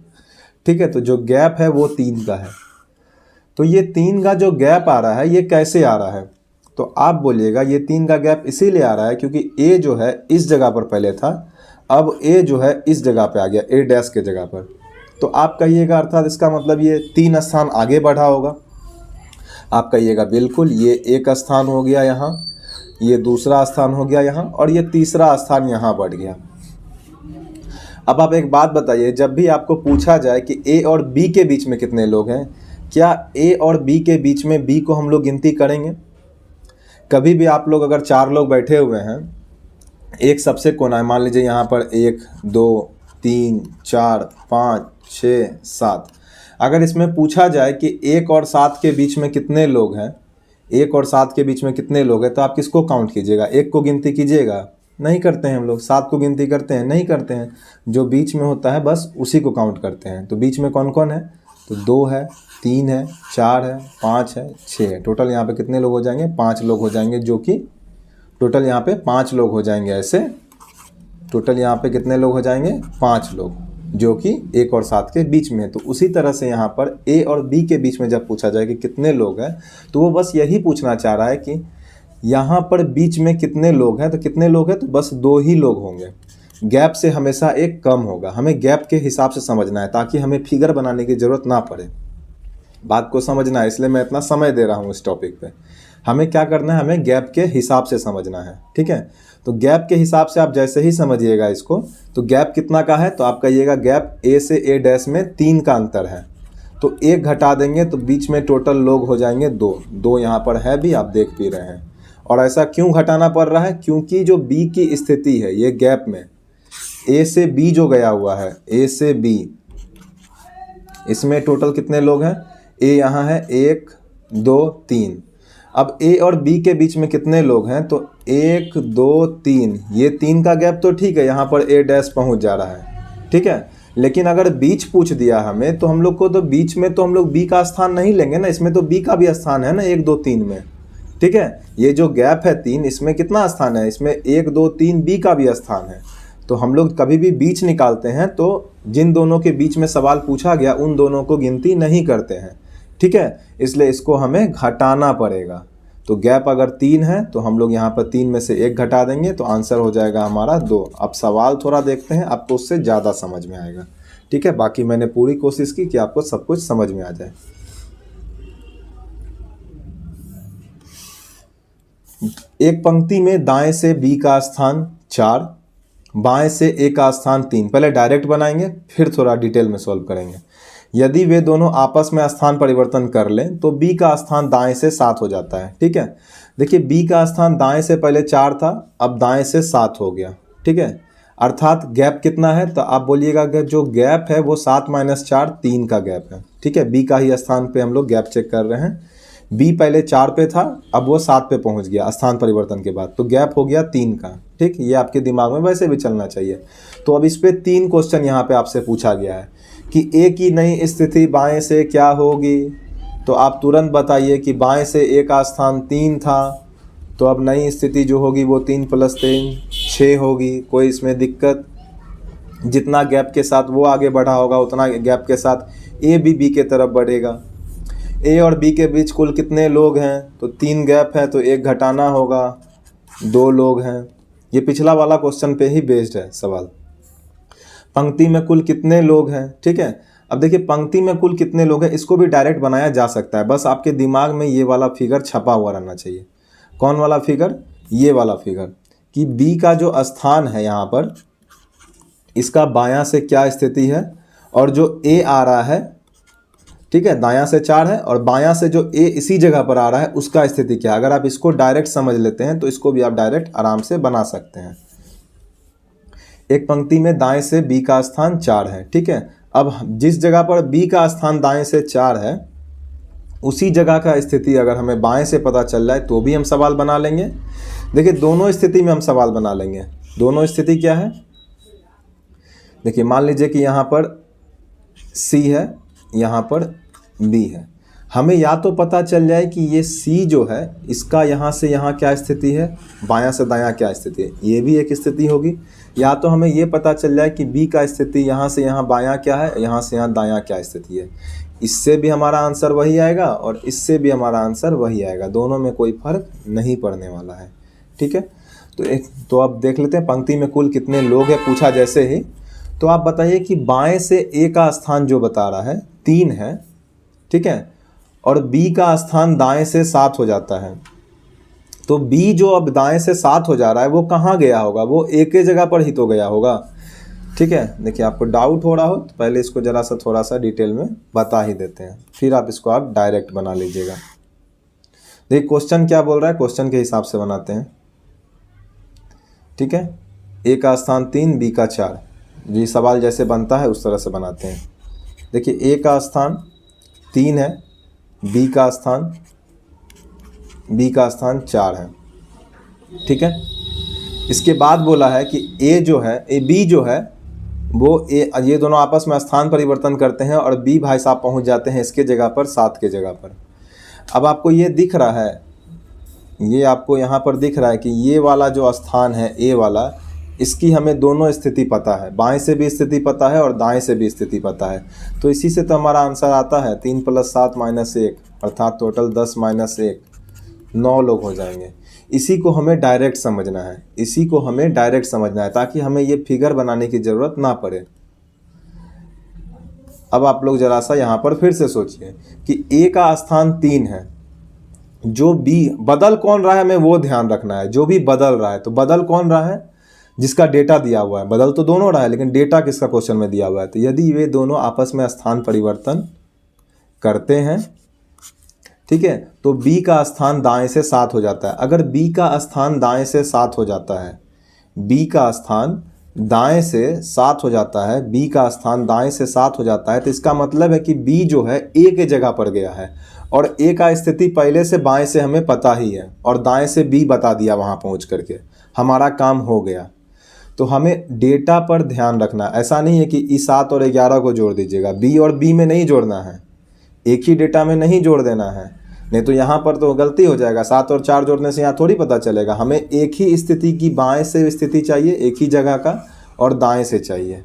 ठीक है। तो जो गैप है वो 3 का है। तो ये 3 का जो गैप आ रहा है ये कैसे आ रहा है, तो आप बोलिएगा ये 3 का गैप इसीलिए आ रहा है क्योंकि ए जो है इस जगह पर पहले था, अब ए जो है इस जगह पे आ गया, ए डैश के जगह पर। तो आप कहिएगा अर्थात इसका मतलब ये 3 स्थान आगे बढ़ा होगा। आप कहिएगा बिल्कुल, ये एक स्थान हो गया यहाँ, ये दूसरा स्थान हो गया यहाँ, और ये तीसरा स्थान यहाँ बढ़ गया। अब आप एक बात बताइए, जब भी आपको पूछा जाए कि ए और बी के बीच में कितने लोग हैं, क्या ए और बी के बीच में बी को हम लोग गिनती करेंगे? कभी भी आप लोग अगर 4 लोग बैठे हुए हैं, एक सबसे कोना है, मान लीजिए यहाँ पर 1 2 3 4 5 6 7, अगर इसमें पूछा जाए कि 1 और 7 के बीच में कितने लोग हैं, 1 और 7 के बीच में कितने लोग हैं, तो आप किसको काउंट कीजिएगा? 1 को गिनती कीजिएगा? नहीं करते हैं हम लोग। 7 को गिनती करते हैं? नहीं करते हैं। जो बीच में होता है बस उसी को काउंट करते हैं। तो बीच में कौन कौन है, तो 2 है, 3 है, 4 है, 5 है, 6 है। टोटल यहाँ पे कितने लोग हो जाएंगे? 5 लोग हो जाएंगे, जो कि टोटल यहाँ पे 5 लोग हो जाएंगे। ऐसे टोटल यहाँ पे कितने लोग हो जाएंगे? 5 लोग, जो कि 1 और 7 के बीच में है। तो उसी तरह से यहाँ पर ए और बी के बीच में जब पूछा जाए कि कितने लोग हैं, तो वो बस यही पूछना चाह रहा है कि यहाँ पर बीच में कितने लोग हैं। तो कितने लोग हैं, तो बस 2 ही लोग होंगे। गैप से हमेशा एक कम होगा। हमें गैप के हिसाब से समझना है ताकि हमें फिगर बनाने की ज़रूरत ना पड़े। बात को समझना है, इसलिए मैं इतना समय दे रहा हूँ इस टॉपिक पे। हमें क्या करना है, हमें गैप के हिसाब से समझना है, ठीक है। तो गैप के हिसाब से आप जैसे ही समझिएगा इसको, तो गैप कितना का है, तो आप कहिएगा गैप ए से ए डैश में 3 का अंतर है। तो 1 घटा देंगे तो बीच में टोटल लोग हो जाएंगे 2 यहाँ पर है भी, आप देख भी रहे हैं। और ऐसा क्यों घटाना पड़ रहा है, क्योंकि जो बी की स्थिति है ये गैप में ए से बी जो गया हुआ है, ए से बी, इसमें टोटल कितने लोग हैं? ए यहाँ है 1 2 3। अब ए और बी के बीच में कितने लोग हैं, तो 1 2 3, ये 3 का गैप तो ठीक है, यहाँ पर ए डैश पहुँच जा रहा है, ठीक है। लेकिन अगर बीच पूछ दिया हमें, तो हम लोग को तो बीच में तो हम लोग बी का स्थान नहीं लेंगे ना, इसमें तो बी का भी स्थान है ना 1 2 3 में, ठीक है। ये जो गैप है 3, इसमें कितना स्थान है, इसमें 1 2 3 बी का भी स्थान है। तो हम लोग कभी भी बीच निकालते हैं तो जिन दोनों के बीच में सवाल पूछा गया उन दोनों को गिनती नहीं करते हैं, ठीक है। इसलिए इसको हमें घटाना पड़ेगा। तो गैप अगर 3 है तो हम लोग यहाँ पर 3 में से 1 घटा देंगे तो आंसर हो जाएगा हमारा 2। अब सवाल थोड़ा देखते हैं, आपको उससे ज़्यादा समझ में आएगा, ठीक है। बाकी मैंने पूरी कोशिश की कि आपको सब कुछ समझ में आ जाए। एक पंक्ति में दाएं से बी का स्थान 4, बाएं से ए का स्थान 3। पहले डायरेक्ट बनाएंगे फिर थोड़ा डिटेल में सॉल्व करेंगे। यदि वे दोनों आपस में स्थान परिवर्तन कर लें तो बी का स्थान दाएं से 7 हो जाता है, ठीक है। देखिए बी का स्थान दाएं से पहले 4 था, अब दाएं से 7 हो गया, ठीक है। अर्थात गैप कितना है, तो आप बोलिएगा कि जो गैप है वो 7 - 4 3 का गैप है, ठीक है। बी का ही स्थान पे हम लोग गैप चेक कर रहे हैं। बी पहले 4 पे था, अब वो 7 पे पहुंच गया स्थान परिवर्तन के बाद, तो गैप हो गया 3 का, ठीक। ये आपके दिमाग में वैसे भी चलना चाहिए। तो अब इस पे 3 क्वेश्चन यहाँ पे आपसे पूछा गया है कि ए की नई स्थिति बाएं से क्या होगी। तो आप तुरंत बताइए कि बाएं से ए का स्थान 3 था, तो अब नई स्थिति जो होगी वो 3 + 3 6 होगी। कोई इसमें दिक्कत? जितना गैप के साथ वो आगे बढ़ा होगा उतना गैप के साथ ए भी बी के तरफ बढ़ेगा। ए और बी के बीच कुल कितने लोग हैं, तो 3 गैप है तो 1 घटाना होगा, 2 लोग हैं। ये पिछला वाला क्वेश्चन पे ही बेस्ड है सवाल। पंक्ति में कुल कितने लोग हैं, ठीक है। अब देखिए पंक्ति में कुल कितने लोग हैं, इसको भी डायरेक्ट बनाया जा सकता है, बस आपके दिमाग में ये वाला फिगर छपा हुआ रहना चाहिए। कौन वाला फिगर? ये वाला फिगर, कि बी का जो स्थान है यहाँ पर, इसका बायां से क्या स्थिति है, और जो ए आ रहा है, ठीक है, दायां से 4 है और बायां से जो ए इसी जगह पर आ रहा है उसका स्थिति क्या है। अगर आप इसको डायरेक्ट समझ लेते हैं तो इसको भी आप डायरेक्ट आराम से बना सकते हैं। एक पंक्ति में दाएं से बी का स्थान 4 है, ठीक है। अब जिस जगह पर बी का स्थान दाएं से 4 है उसी जगह का स्थिति अगर हमें बाएं से पता चल जाए तो भी हम सवाल बना लेंगे। देखिए दोनों स्थिति में हम सवाल बना लेंगे। दोनों स्थिति क्या है? देखिए मान लीजिए कि यहाँ पर सी है, यहाँ पर बी है। हमें या तो पता चल जाए कि ये सी जो है इसका यहाँ से यहाँ क्या स्थिति है, बायां से दायां क्या स्थिति है, ये भी एक स्थिति होगी। या तो हमें ये पता चल जाए कि बी का स्थिति यहाँ से यहाँ बायां क्या है, यहाँ से यहाँ दायां क्या स्थिति है। इससे भी हमारा आंसर वही आएगा और इससे भी हमारा आंसर वही आएगा, दोनों में कोई फर्क नहीं पड़ने वाला है, ठीक है। तो अब देख लेते हैं पंक्ति में कुल कितने लोग हैं पूछा जैसे ही। तो आप बताइए कि बाएं से ए का स्थान जो बता रहा है 3 है, ठीक है, और बी का स्थान दाएं से 7 हो जाता है। तो बी जो अब दाएं से 7 हो जा रहा है वो कहाँ गया होगा? वो ए के जगह पर ही तो गया होगा, ठीक है। देखिए आपको डाउट हो रहा हो तो पहले इसको जरा सा थोड़ा सा डिटेल में बता ही देते हैं, फिर आप इसको आप डायरेक्ट बना लीजिएगा। देखिए क्वेश्चन क्या बोल रहा है, क्वेश्चन के हिसाब से बनाते हैं, ठीक है। ए का स्थान 3, बी का 4, ये सवाल जैसे बनता है उस तरह से बनाते हैं। देखिए ए का स्थान 3 है, बी का स्थान 4 है, ठीक है। इसके बाद बोला है कि बी जो है वो ये दोनों आपस में स्थान परिवर्तन करते हैं और बी भाई साहब पहुंच जाते हैं इसके जगह पर 7 के जगह पर। अब आपको ये दिख रहा है, ये आपको यहाँ पर दिख रहा है कि ये वाला जो स्थान है ए वाला, इसकी हमें दोनों स्थिति पता है, बाएं से भी स्थिति पता है और दाएं से भी स्थिति पता है। तो इसी से तो हमारा आंसर आता है 3 + 7 - 1 अर्थात टोटल 10 - 1 9 लोग हो जाएंगे। इसी को हमें डायरेक्ट समझना है, ताकि हमें ये फिगर बनाने की ज़रूरत ना पड़े। अब आप लोग जरा सा यहाँ पर फिर से सोचिए कि ए का स्थान 3 है, जो बी बदल कौन रहा है हमें वो ध्यान रखना है। जो भी बदल रहा है तो बदल कौन रहा है? जिसका डेटा दिया हुआ है। बदल तो दोनों रहा है लेकिन डेटा किसका क्वेश्चन में दिया हुआ है। तो यदि वे दोनों आपस में स्थान परिवर्तन करते हैं, ठीक है, तो बी का स्थान दाएं से 7 हो जाता है। अगर बी का स्थान दाएं से 7 हो जाता है, बी का स्थान दाएं से 7 हो जाता है, बी का स्थान दाएं से 7 हो जाता है, तो इसका मतलब है कि बी जो है ए के जगह पर गया है और ए का स्थिति पहले से बाएं से हमें पता ही है और दाएं से बी बता दिया वहां पहुंच करके, हमारा काम हो गया। तो हमें डेटा पर ध्यान रखना। ऐसा नहीं है कि 7 और 11 को जोड़ दीजिएगा, बी और बी में नहीं जोड़ना है, एक ही डेटा में नहीं जोड़ देना है, नहीं तो यहाँ पर तो गलती हो जाएगा। 7 और 4 जोड़ने से यहाँ थोड़ी पता चलेगा। हमें एक ही स्थिति की बाएं से स्थिति चाहिए, एक ही जगह का, और दाएं से चाहिए।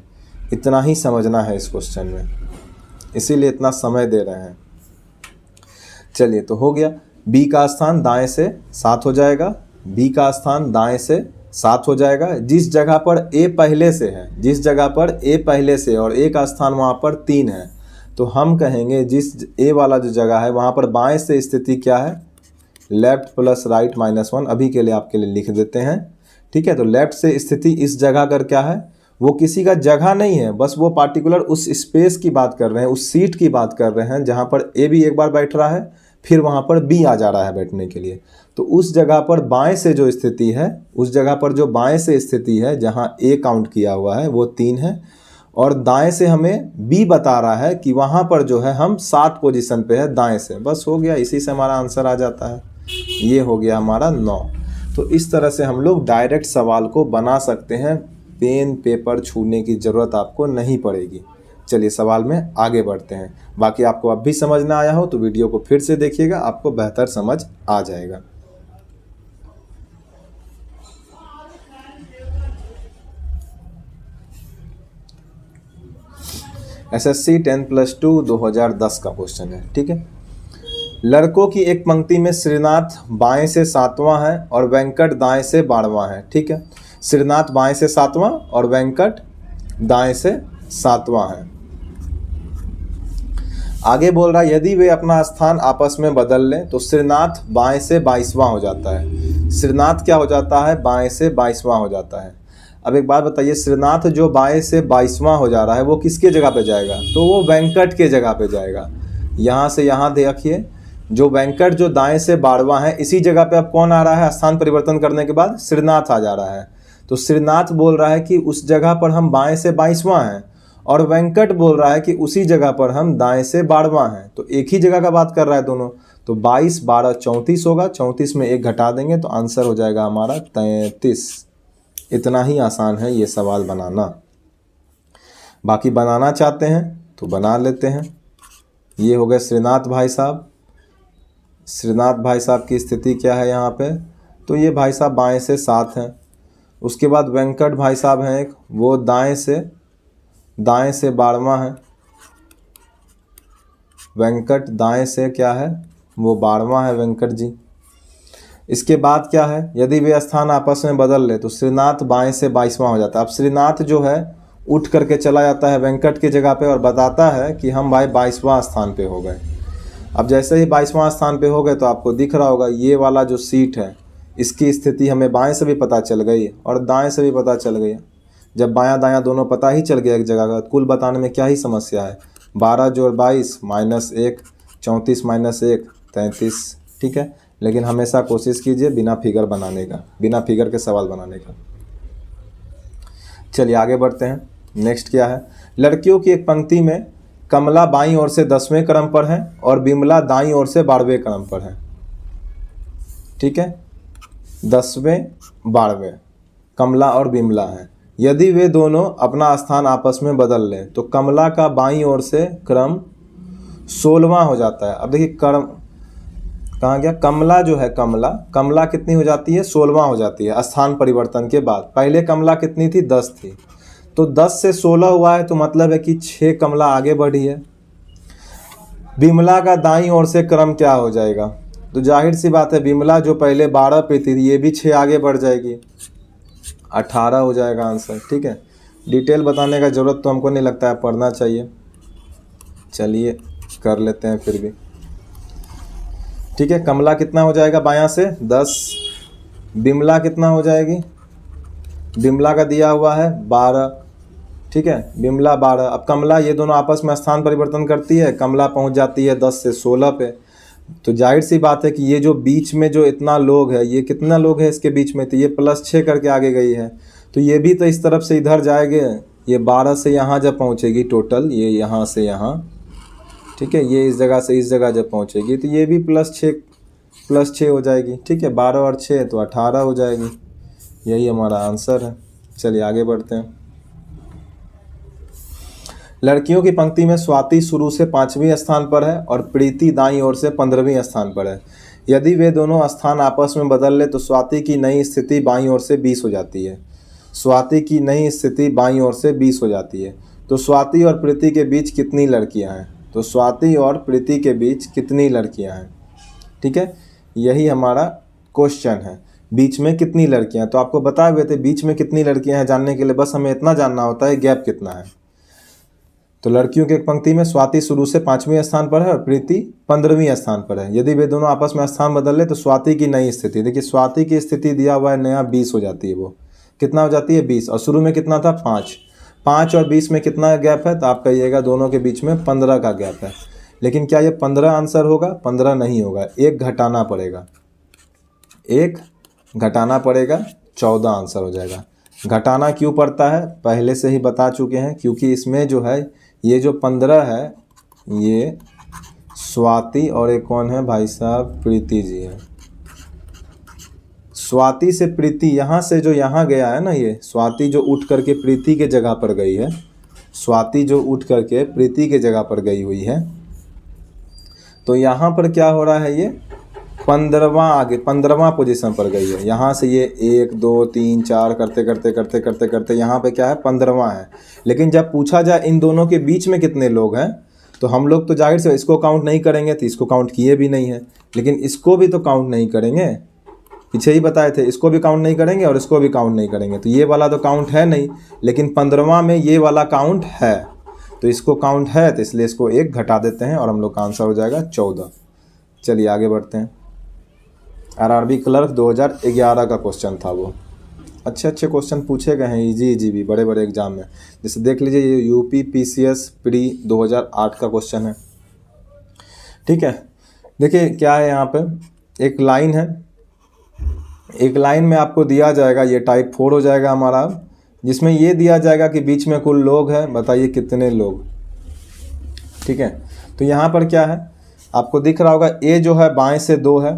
इतना ही समझना है इस क्वेश्चन में, इसीलिए इतना समय दे रहे हैं। चलिए तो हो गया, बी का स्थान दाएं से 7 हो जाएगा, बी का स्थान दाएं से 7 हो जाएगा। जिस जगह पर ए पहले से है, जिस जगह पर ए पहले से और ए का स्थान वहाँ पर 3 है, तो हम कहेंगे जिस ए वाला जो जगह है वहाँ पर बाएं से स्थिति क्या है, लेफ्ट प्लस राइट -1। अभी के लिए आपके लिए लिख देते हैं, ठीक है। तो लेफ्ट से स्थिति इस जगह कर क्या है, वो किसी का जगह नहीं है, बस वो पार्टिकुलर उस स्पेस की बात कर रहे हैं, उस सीट की बात कर रहे हैं जहाँ पर ए भी एक बार बैठ रहा है, फिर वहाँ पर बी आ जा रहा है बैठने के लिए। तो उस जगह पर बाएं से जो स्थिति है, उस जगह पर जो बाएं से स्थिति है जहाँ ए काउंट किया हुआ है वो 3 है, और दाएं से हमें बी बता रहा है कि वहाँ पर जो है हम 7 पोजीशन पे है दाएं से। बस हो गया, इसी से हमारा आंसर आ जाता है। ये हो गया हमारा 9। तो इस तरह से हम लोग डायरेक्ट सवाल को बना सकते हैं, पेन पेपर छूने की ज़रूरत आपको नहीं पड़ेगी। चलिए सवाल में आगे बढ़ते हैं। बाकी आपको अब भी समझ ना आया हो तो वीडियो को फिर से देखिएगा, आपको बेहतर समझ आ जाएगा। SSC 10+2 2010 का क्वेश्चन है, ठीक है। लड़कों की एक पंक्ति में श्रीनाथ बाएं से 7वां है और वेंकट दाएं से 12वां है, ठीक है। श्रीनाथ बाएं से 7वां और वेंकट दाएं से 7वां है। आगे बोल रहा है यदि वे अपना स्थान आपस में बदल लें तो श्रीनाथ बाएं से 22वां हो जाता है। श्रीनाथ क्या हो जाता है, बाएं से 22वां हो जाता है। अब एक बात बताइए, श्रीनाथ जो बाएं से 22वां हो जा रहा है वो किसके जगह पे जाएगा, तो वो वेंकट के जगह पे जाएगा। यहाँ से यहाँ देखिए, जो वेंकट जो दाएं से 12वां है, इसी जगह पे अब कौन आ रहा है, स्थान परिवर्तन करने के बाद श्रीनाथ आ जा रहा है। तो श्रीनाथ बोल रहा है कि उस जगह पर हम बाएं से 22वां हैं, और वेंकट बोल रहा है कि उसी जगह पर हम दाएं से 12वां हैं। तो एक ही जगह का बात कर रहा है दोनों। तो 22 12 34 होगा, 34 में 1 घटा देंगे तो आंसर हो जाएगा हमारा 33। इतना ही आसान है ये सवाल बनाना। बाकी बनाना चाहते हैं तो बना लेते हैं। ये हो गए श्रीनाथ भाई साहब। श्रीनाथ भाई साहब की स्थिति क्या है यहाँ पे, तो ये भाई साहब बाएं से 7 हैं। उसके बाद वेंकट भाई साहब हैं एक, वो दाएं से 12वां है। वेंकट दाएं से क्या है, वो 12वां है वेंकट जी। इसके बाद क्या है, यदि वे स्थान आपस में बदल ले तो श्रीनाथ बाएं से 22वां हो जाता है। अब श्रीनाथ जो है उठ करके चला जाता है वेंकट की जगह पे और बताता है कि हम भाई 22वां स्थान पे हो गए। अब जैसे ही 22वां स्थान पे हो गए तो आपको दिख रहा होगा ये वाला जो सीट है इसकी स्थिति हमें बाएं से भी पता चल गई और दाएं से भी पता चल गई। जब बायां दायां दोनों पता ही चल गया एक जगह का, कुल बताने में क्या ही समस्या है। 12 जोड़ 22 -1 34 -1 33, ठीक है। लेकिन हमेशा कोशिश कीजिए बिना फिगर बनाने का, बिना फिगर के सवाल बनाने का। चलिए आगे बढ़ते हैं। नेक्स्ट क्या है, लड़कियों की एक पंक्ति में कमला बाईं ओर से 10वें क्रम पर है और बिमला दाईं ओर से 12वें क्रम पर है, ठीक है। 10वें 12वें कमला और बिमला है। यदि वे दोनों अपना स्थान आपस में बदल लें तो कमला का बाईं ओर से क्रम 16वां हो जाता है। अब देखिए क्रम कहाँ गया, कमला जो है कमला कितनी हो जाती है, 16वां हो जाती है स्थान परिवर्तन के बाद। पहले कमला कितनी थी, 10 थी। तो 10 से 16 हुआ है तो मतलब है कि 6 कमला आगे बढ़ी है। बिमला का दाईं ओर से क्रम क्या हो जाएगा, तो जाहिर सी बात है बिमला जो पहले 12 पे थी ये भी 6 आगे बढ़ जाएगी, 18 हो जाएगा आंसर, ठीक है। डिटेल बताने का ज़रूरत तो हमको नहीं लगता है, पढ़ना चाहिए। चलिए कर लेते हैं फिर भी, ठीक है। कमला कितना हो जाएगा बायां से 10, बिमला कितना हो जाएगी, बिमला का दिया हुआ है 12, ठीक है। बिमला 12। अब कमला ये दोनों आपस में स्थान परिवर्तन करती है, कमला पहुंच जाती है 10 से 16 पे। तो जाहिर सी बात है कि ये जो बीच में जो इतना लोग है, ये कितना लोग है इसके बीच में, तो ये +6 करके आगे गई है। तो ये भी तो इस तरफ से इधर जाएंगे, ये 12 से यहाँ जब पहुँचेगी टोटल, ये यहाँ से यहाँ, ठीक है। ये इस जगह से इस जगह जब पहुँचेगी तो ये भी +6 हो जाएगी, ठीक है। 12 और 6 तो 18 हो जाएगी। यही हमारा आंसर है। चलिए आगे बढ़ते हैं। लड़कियों की पंक्ति में स्वाति शुरू से 5वें स्थान पर है और प्रीति दाईं ओर से 15वें स्थान पर है। यदि वे दोनों स्थान आपस में बदल ले तो स्वाति की नई स्थिति बाईं ओर से 20 हो जाती है। स्वाति की नई स्थिति बाईं ओर से 20 हो जाती है। तो स्वाति और प्रीति के बीच कितनी लड़कियां हैं? तो स्वाति और प्रीति के बीच कितनी लड़कियां हैं? ठीक है, यही हमारा क्वेश्चन है, बीच में कितनी लड़कियां। तो आपको बताए हुए थे बीच में कितनी लड़कियां हैं जानने के लिए बस हमें इतना जानना होता है गैप कितना है। तो लड़कियों की एक पंक्ति में स्वाति शुरू से 5वें स्थान पर है और प्रीति 15वें स्थान पर है। यदि वे दोनों आपस में स्थान बदल ले तो स्वाति की नई स्थिति, देखिए स्वाति की स्थिति दिया हुआ है नया 20 हो जाती है। वो कितना हो जाती है? 20। और शुरू में कितना था? 5। 5 और 20 में कितना गैप है? तो आप कहिएगा दोनों के बीच में 15 का गैप है। लेकिन क्या ये 15 आंसर होगा? 15 नहीं होगा, एक घटाना पड़ेगा, एक घटाना पड़ेगा, 14 आंसर हो जाएगा। घटाना क्यों पड़ता है पहले से ही बता चुके हैं, क्योंकि इसमें जो है ये जो 15 है ये स्वाति और एक कौन है भाई साहब? प्रीति जी है। स्वाति से प्रीति, यहाँ से जो यहाँ गया है ना, ये स्वाति जो उठ करके प्रीति के जगह पर गई है, स्वाति जो उठ करके प्रीति के जगह पर गई हुई है, तो यहाँ पर क्या हो रहा है? ये 15वां पोजीशन पर गई है। यहाँ से ये 1 2 3 4 करते करते करते करते करते यहाँ पे क्या है? 15वां है। लेकिन जब पूछा जाए इन दोनों के बीच में कितने लोग हैं, तो हम लोग तो जाहिर से इसको काउंट नहीं करेंगे, तो इसको काउंट किए भी नहीं है, लेकिन इसको भी तो काउंट नहीं करेंगे, पीछे ही बताए थे, इसको भी काउंट नहीं करेंगे और इसको भी काउंट नहीं करेंगे। तो ये वाला तो काउंट है नहीं, लेकिन 15वां में ये वाला काउंट है, तो इसको काउंट है, तो इसलिए इसको 1 घटा देते हैं और हम लोग का आंसर हो जाएगा 14। चलिए आगे बढ़ते हैं। आरआरबी क्लर्क 2011 का क्वेश्चन था वो। अच्छे क्वेश्चन पूछे गए हैं, इजी भी बड़े बड़े एग्जाम में। जैसे देख लीजिए ये यूपी पीसीएस प्री 2008 का क्वेश्चन है। ठीक है, देखिए क्या है यहाँ पे, एक लाइन है, एक लाइन में आपको दिया जाएगा, ये टाइप 4 हो जाएगा हमारा, जिसमें ये दिया जाएगा कि बीच में कुल लोग हैं, बताइए कितने लोग। ठीक है, तो यहाँ पर क्या है आपको दिख रहा होगा, ए जो है बाएं से 2 है,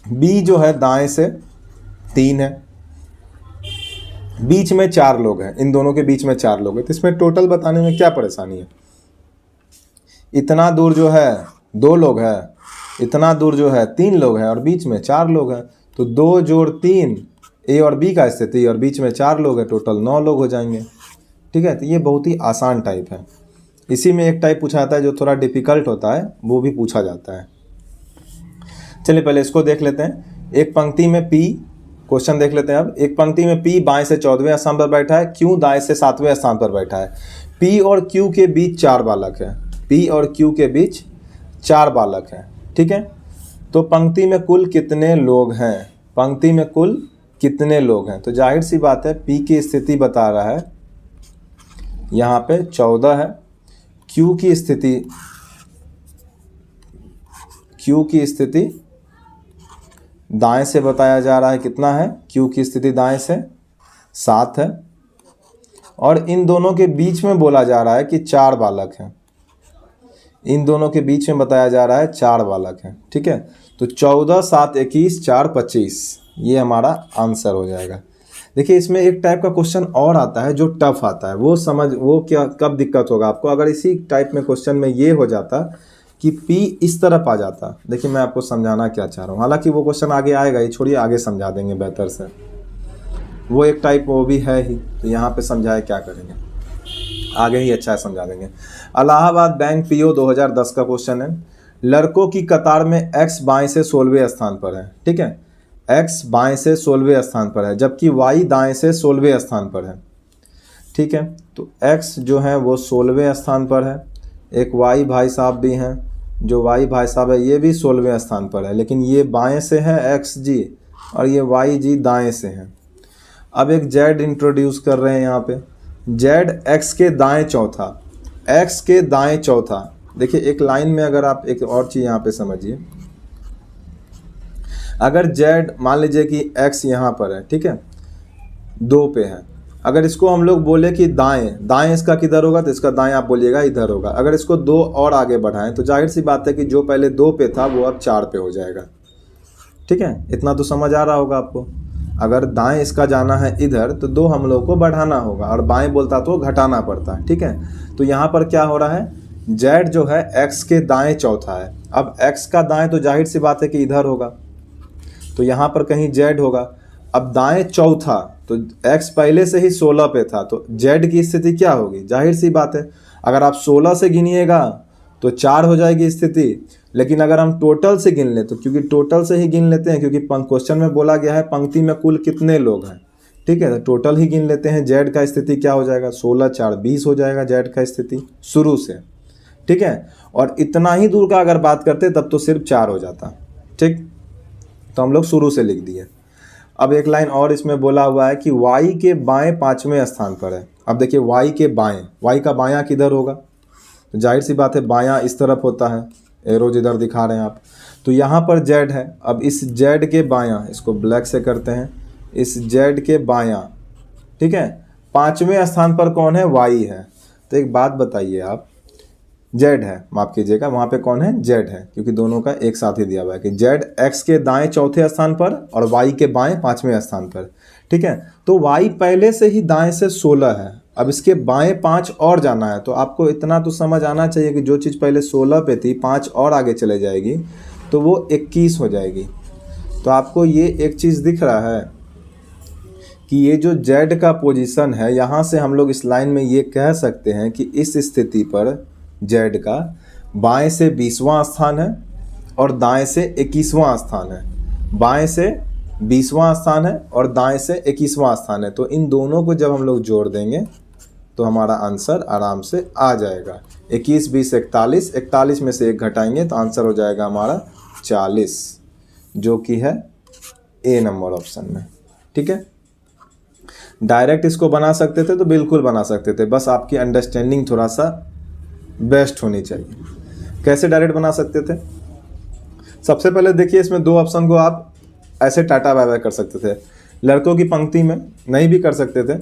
बी जो है दाएं से 3 है, बीच में 4 लोग हैं, इन दोनों के बीच में 4 लोग हैं। तो इसमें टोटल बताने में क्या परेशानी है? इतना दूर जो है 2 लोग है, इतना दूर जो है 3 लोग हैं और बीच में 4 लोग हैं, तो 2 जोड़ 3 ए और बी का स्थिति और बीच में 4 लोग हैं, टोटल 9 लोग हो जाएंगे। ठीक है, तो ये बहुत ही आसान टाइप है। इसी में एक टाइप पूछा जाता है जो थोड़ा डिफिकल्ट होता है, वो भी पूछा जाता है। चलिए पहले इसको देख लेते हैं। एक पंक्ति में पी, क्वेश्चन देख लेते हैं अब। एक पंक्ति में पी बाएं से 14वें स्थान पर बैठा है, क्यू दाएं से 7वें स्थान पर बैठा है। पी और क्यू के बीच 4 बालक है, पी और क्यू के बीच 4 बालक हैं। ठीक है, तो पंक्ति में कुल कितने लोग हैं? पंक्ति में कुल कितने लोग हैं? तो जाहिर सी बात है पी की स्थिति बता रहा है यहाँ पे 14 है, क्यू की स्थिति दाएं से बताया जा रहा है, कितना है? क्यू की स्थिति दाएं से 7 है, और इन दोनों के बीच में बोला जा रहा है कि 4 बालक हैं, इन दोनों के बीच में बताया जा रहा है 4 बालक हैं। ठीक है, तो 14 7 21 4 25 ये हमारा आंसर हो जाएगा। देखिए इसमें एक टाइप का क्वेश्चन और आता है जो टफ आता है, वो क्या कब दिक्कत होगा आपको, अगर इसी टाइप में क्वेश्चन में ये हो जाता कि P इस तरफ आ जाता। देखिए मैं आपको समझाना क्या चाह रहा हूँ, हालांकि वो क्वेश्चन आगे आएगा, ये छोड़िए आगे समझा देंगे बेहतर से, वो एक टाइप वो भी है ही, तो यहाँ पे समझाए क्या करेंगे, आगे ही अच्छा समझा देंगे। इलाहाबाद बैंक पीओ 2010 का क्वेश्चन है। लड़कों की कतार में एक्स बाएं से 16वें स्थान पर है। ठीक है, एक्स बाएं से 16वें स्थान पर है, जबकि वाई दाएं से 16वें स्थान पर है। ठीक है, तो एक्स जो है वो 16वें स्थान पर है, एक वाई भाई साहब भी हैं, जो वाई भाई साहब है ये भी 16वें स्थान पर है, लेकिन ये बाएं से है एक्स जी और ये वाई जी दाएं से हैं। अब एक जेड इंट्रोड्यूस कर रहे हैं यहाँ पे, जेड एक्स के दाएं चौथा, एक्स के दाएं चौथा। देखिए एक लाइन में अगर आप एक और चीज़ यहाँ पे समझिए, अगर जेड मान लीजिए कि एक्स यहाँ पर है, ठीक है 2 पे है, अगर इसको हम लोग बोले कि दाएं, दाएं इसका किधर होगा, तो इसका दाएं आप बोलिएगा इधर होगा। अगर इसको 2 और आगे बढ़ाएं तो जाहिर सी बात है कि जो पहले 2 पे था वो अब 4 पे हो जाएगा। ठीक है, इतना तो समझ आ रहा होगा आपको। अगर दाएं इसका जाना है इधर तो 2 हम लोग को बढ़ाना होगा, और बाएं बोलता तो घटाना पड़ता है। ठीक है, तो यहाँ पर क्या हो रहा है, जेड जो है एक्स के दाएं चौथा है। अब एक्स का दाएं तो जाहिर सी बात है कि इधर होगा, तो यहाँ पर कहीं जेड होगा। अब दाएं चौथा, तो x पहले से ही 16 पे था, तो z की स्थिति क्या होगी? जाहिर सी बात है, अगर आप 16 से गिनिएगा तो 4 हो जाएगी स्थिति। लेकिन अगर हम टोटल से गिन लें, तो क्योंकि टोटल से ही गिन लेते हैं, क्योंकि क्वेश्चन में बोला गया है पंक्ति में कुल कितने लोग हैं, ठीक है, तो टोटल ही गिन लेते हैं। z का स्थिति क्या हो जाएगा? 16 4 20 हो जाएगा z का स्थिति शुरू से, ठीक है। और इतना ही दूर का अगर बात करते तब तो सिर्फ 4 हो जाता, ठीक। तो हम लोग शुरू से लिख दिए। अब एक लाइन और इसमें बोला हुआ है कि y के बाएं 5वें स्थान पर है। अब देखिए y के बाएं, y का बायां किधर होगा? तो जाहिर सी बात है बायां इस तरफ होता है, एरोज इधर दिखा रहे हैं आप। तो यहाँ पर z है। अब इस z के बायां, इसको ब्लैक से करते हैं, इस z के बायां, ठीक है, 5वें स्थान पर कौन है? y है। तो एक बात बताइए आप, z है, माफ़ कीजिएगा, वहाँ पे कौन है? z है, क्योंकि दोनों का एक साथ ही दिया हुआ है कि z x के दाएं 4थे स्थान पर और y के बाएं 5वें स्थान पर, ठीक है। तो y पहले से ही दाएं से 16 है, अब इसके बाएं 5 और जाना है। तो आपको इतना तो समझ आना चाहिए कि जो चीज़ पहले 16 पे थी 5 और आगे चले जाएगी तो वो 21 हो जाएगी। तो आपको ये एक चीज़ दिख रहा है कि ये जो z का पोजीशन है, यहाँ से हम लोग इस लाइन में ये कह सकते हैं कि इस स्थिति पर z का बाएं से 20वां स्थान है और दाएं से 21वां स्थान है। बाएं से 20वां स्थान है और दाएं से 21वां स्थान है। तो इन दोनों को जब हम लोग जोड़ देंगे तो हमारा आंसर आराम से आ जाएगा। 21 20 41, 41 में से 1 घटाएंगे तो आंसर हो जाएगा हमारा 40, जो कि है ए नंबर ऑप्शन में, ठीक है। डायरेक्ट इसको बना सकते थे तो बिल्कुल बना सकते थे, बस आपकी अंडरस्टैंडिंग थोड़ा सा बेस्ट होनी चाहिए। कैसे डायरेक्ट बना सकते थे? सबसे पहले देखिए, इसमें 2 ऑप्शन को आप ऐसे टाटा बाय बाय कर सकते थे। लड़कों की पंक्ति में नहीं भी कर सकते थे।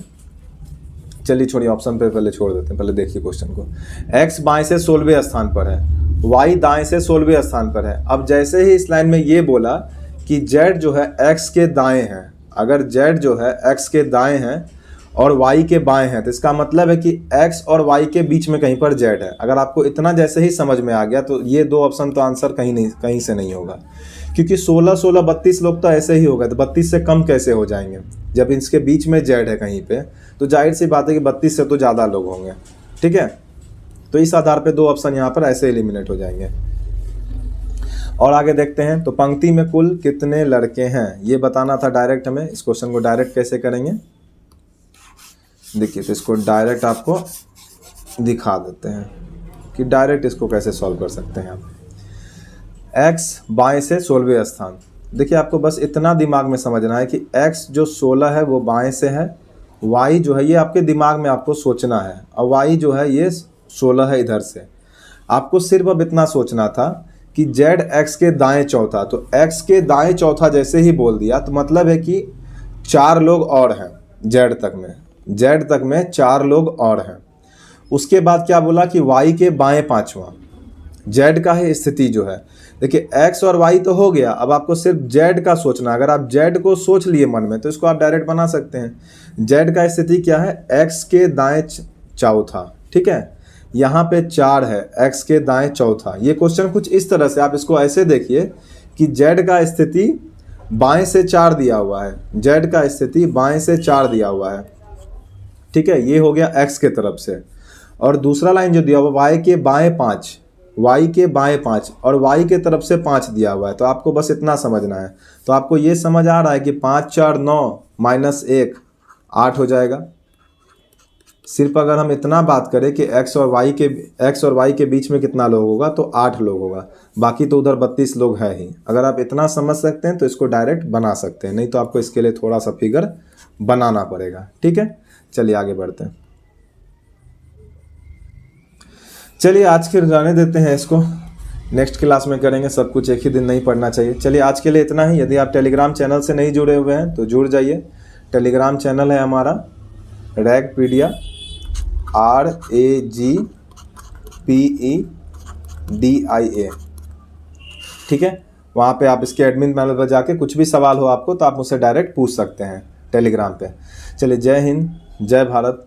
चलिए छोड़िए, ऑप्शन पे पहले छोड़ देते हैं, पहले देखिए क्वेश्चन को। x बाएं से 16वें स्थान पर है, y दाएं से 16वें स्थान पर है। अब जैसे ही इस लाइन में ये बोला कि z जो है x के दाएं है, अगर z जो है x के दाएं है और y के बाएं हैं, तो इसका मतलब है कि x और y के बीच में कहीं पर z है। अगर आपको इतना जैसे ही समझ में आ गया तो ये 2 ऑप्शन तो आंसर कहीं से नहीं होगा, क्योंकि 16 16 32 लोग तो ऐसे ही हो गए, तो 32 से कम कैसे हो जाएंगे जब इसके बीच में z है कहीं पे? तो जाहिर सी बात है कि 32 से तो ज़्यादा लोग होंगे, ठीक है। तो इस आधार पे 2 ऑप्शन यहाँ पर ऐसे एलिमिनेट हो जाएंगे। और आगे देखते हैं, तो पंक्ति में कुल कितने लड़के हैं ये बताना था डायरेक्ट हमें। इस क्वेश्चन को डायरेक्ट कैसे करेंगे देखिए, तो इसको डायरेक्ट आपको दिखा देते हैं कि डायरेक्ट इसको कैसे सॉल्व कर सकते हैं आप। x बाएं से 16वें स्थान, देखिए आपको बस इतना दिमाग में समझना है कि x जो 16 है वो बाएं से है, y जो है ये आपके दिमाग में आपको सोचना है, और y जो है ये 16 है इधर से। आपको सिर्फ अब इतना सोचना था कि z x के दाएं चौथा, तो x के दाएं चौथा जैसे ही बोल दिया तो मतलब है कि 4 लोग और हैं z तक में 4 लोग और हैं। उसके बाद क्या बोला कि y के बाएं 5वां, z का है स्थिति जो है। देखिए x और y तो हो गया, अब आपको सिर्फ z का सोचना। अगर आप z को सोच लिए मन में तो इसको आप डायरेक्ट बना सकते हैं। z का स्थिति क्या है? x के दाएं चौथा, ठीक है। यहाँ पे 4 है, x के दाएं चौथा। ये क्वेश्चन कुछ इस तरह से, आप इसको ऐसे देखिए कि z का स्थिति बाएं से 4 दिया हुआ है, z का स्थिति बाएं से 4 दिया हुआ है, ठीक है। ये हो गया x के तरफ से। और दूसरा लाइन जो दिया हुआ y के बाएं 5, y के बाएं 5 और y के तरफ से 5 दिया हुआ है। तो आपको बस इतना समझना है। तो आपको ये समझ आ रहा है कि 5 4 9 -1 8 हो जाएगा। सिर्फ अगर हम इतना बात करें कि x और y के बीच में कितना लोग होगा तो 8 लोग होगा, बाकी तो उधर 32 लोग है ही। अगर आप इतना समझ सकते हैं तो इसको डायरेक्ट बना सकते हैं, नहीं तो आपको इसके लिए थोड़ा सा फिगर बनाना पड़ेगा, ठीक है। चलिए आगे बढ़ते हैं। चलिए आज के जाने देते हैं इसको, नेक्स्ट क्लास में करेंगे। सब कुछ एक ही दिन नहीं पढ़ना चाहिए। चलिए आज के लिए इतना ही। यदि आप टेलीग्राम चैनल से नहीं जुड़े हुए हैं तो जुड़ जाइए। टेलीग्राम चैनल है हमारा रैगपीडिया, RAGPEDIA, ठीक है। वहाँ पे आप इसके एडमिन पैनल पर जाके कुछ भी सवाल हो आपको तो आप मुझसे डायरेक्ट पूछ सकते हैं टेलीग्राम पे। चलिए जय हिंद, जय भारत,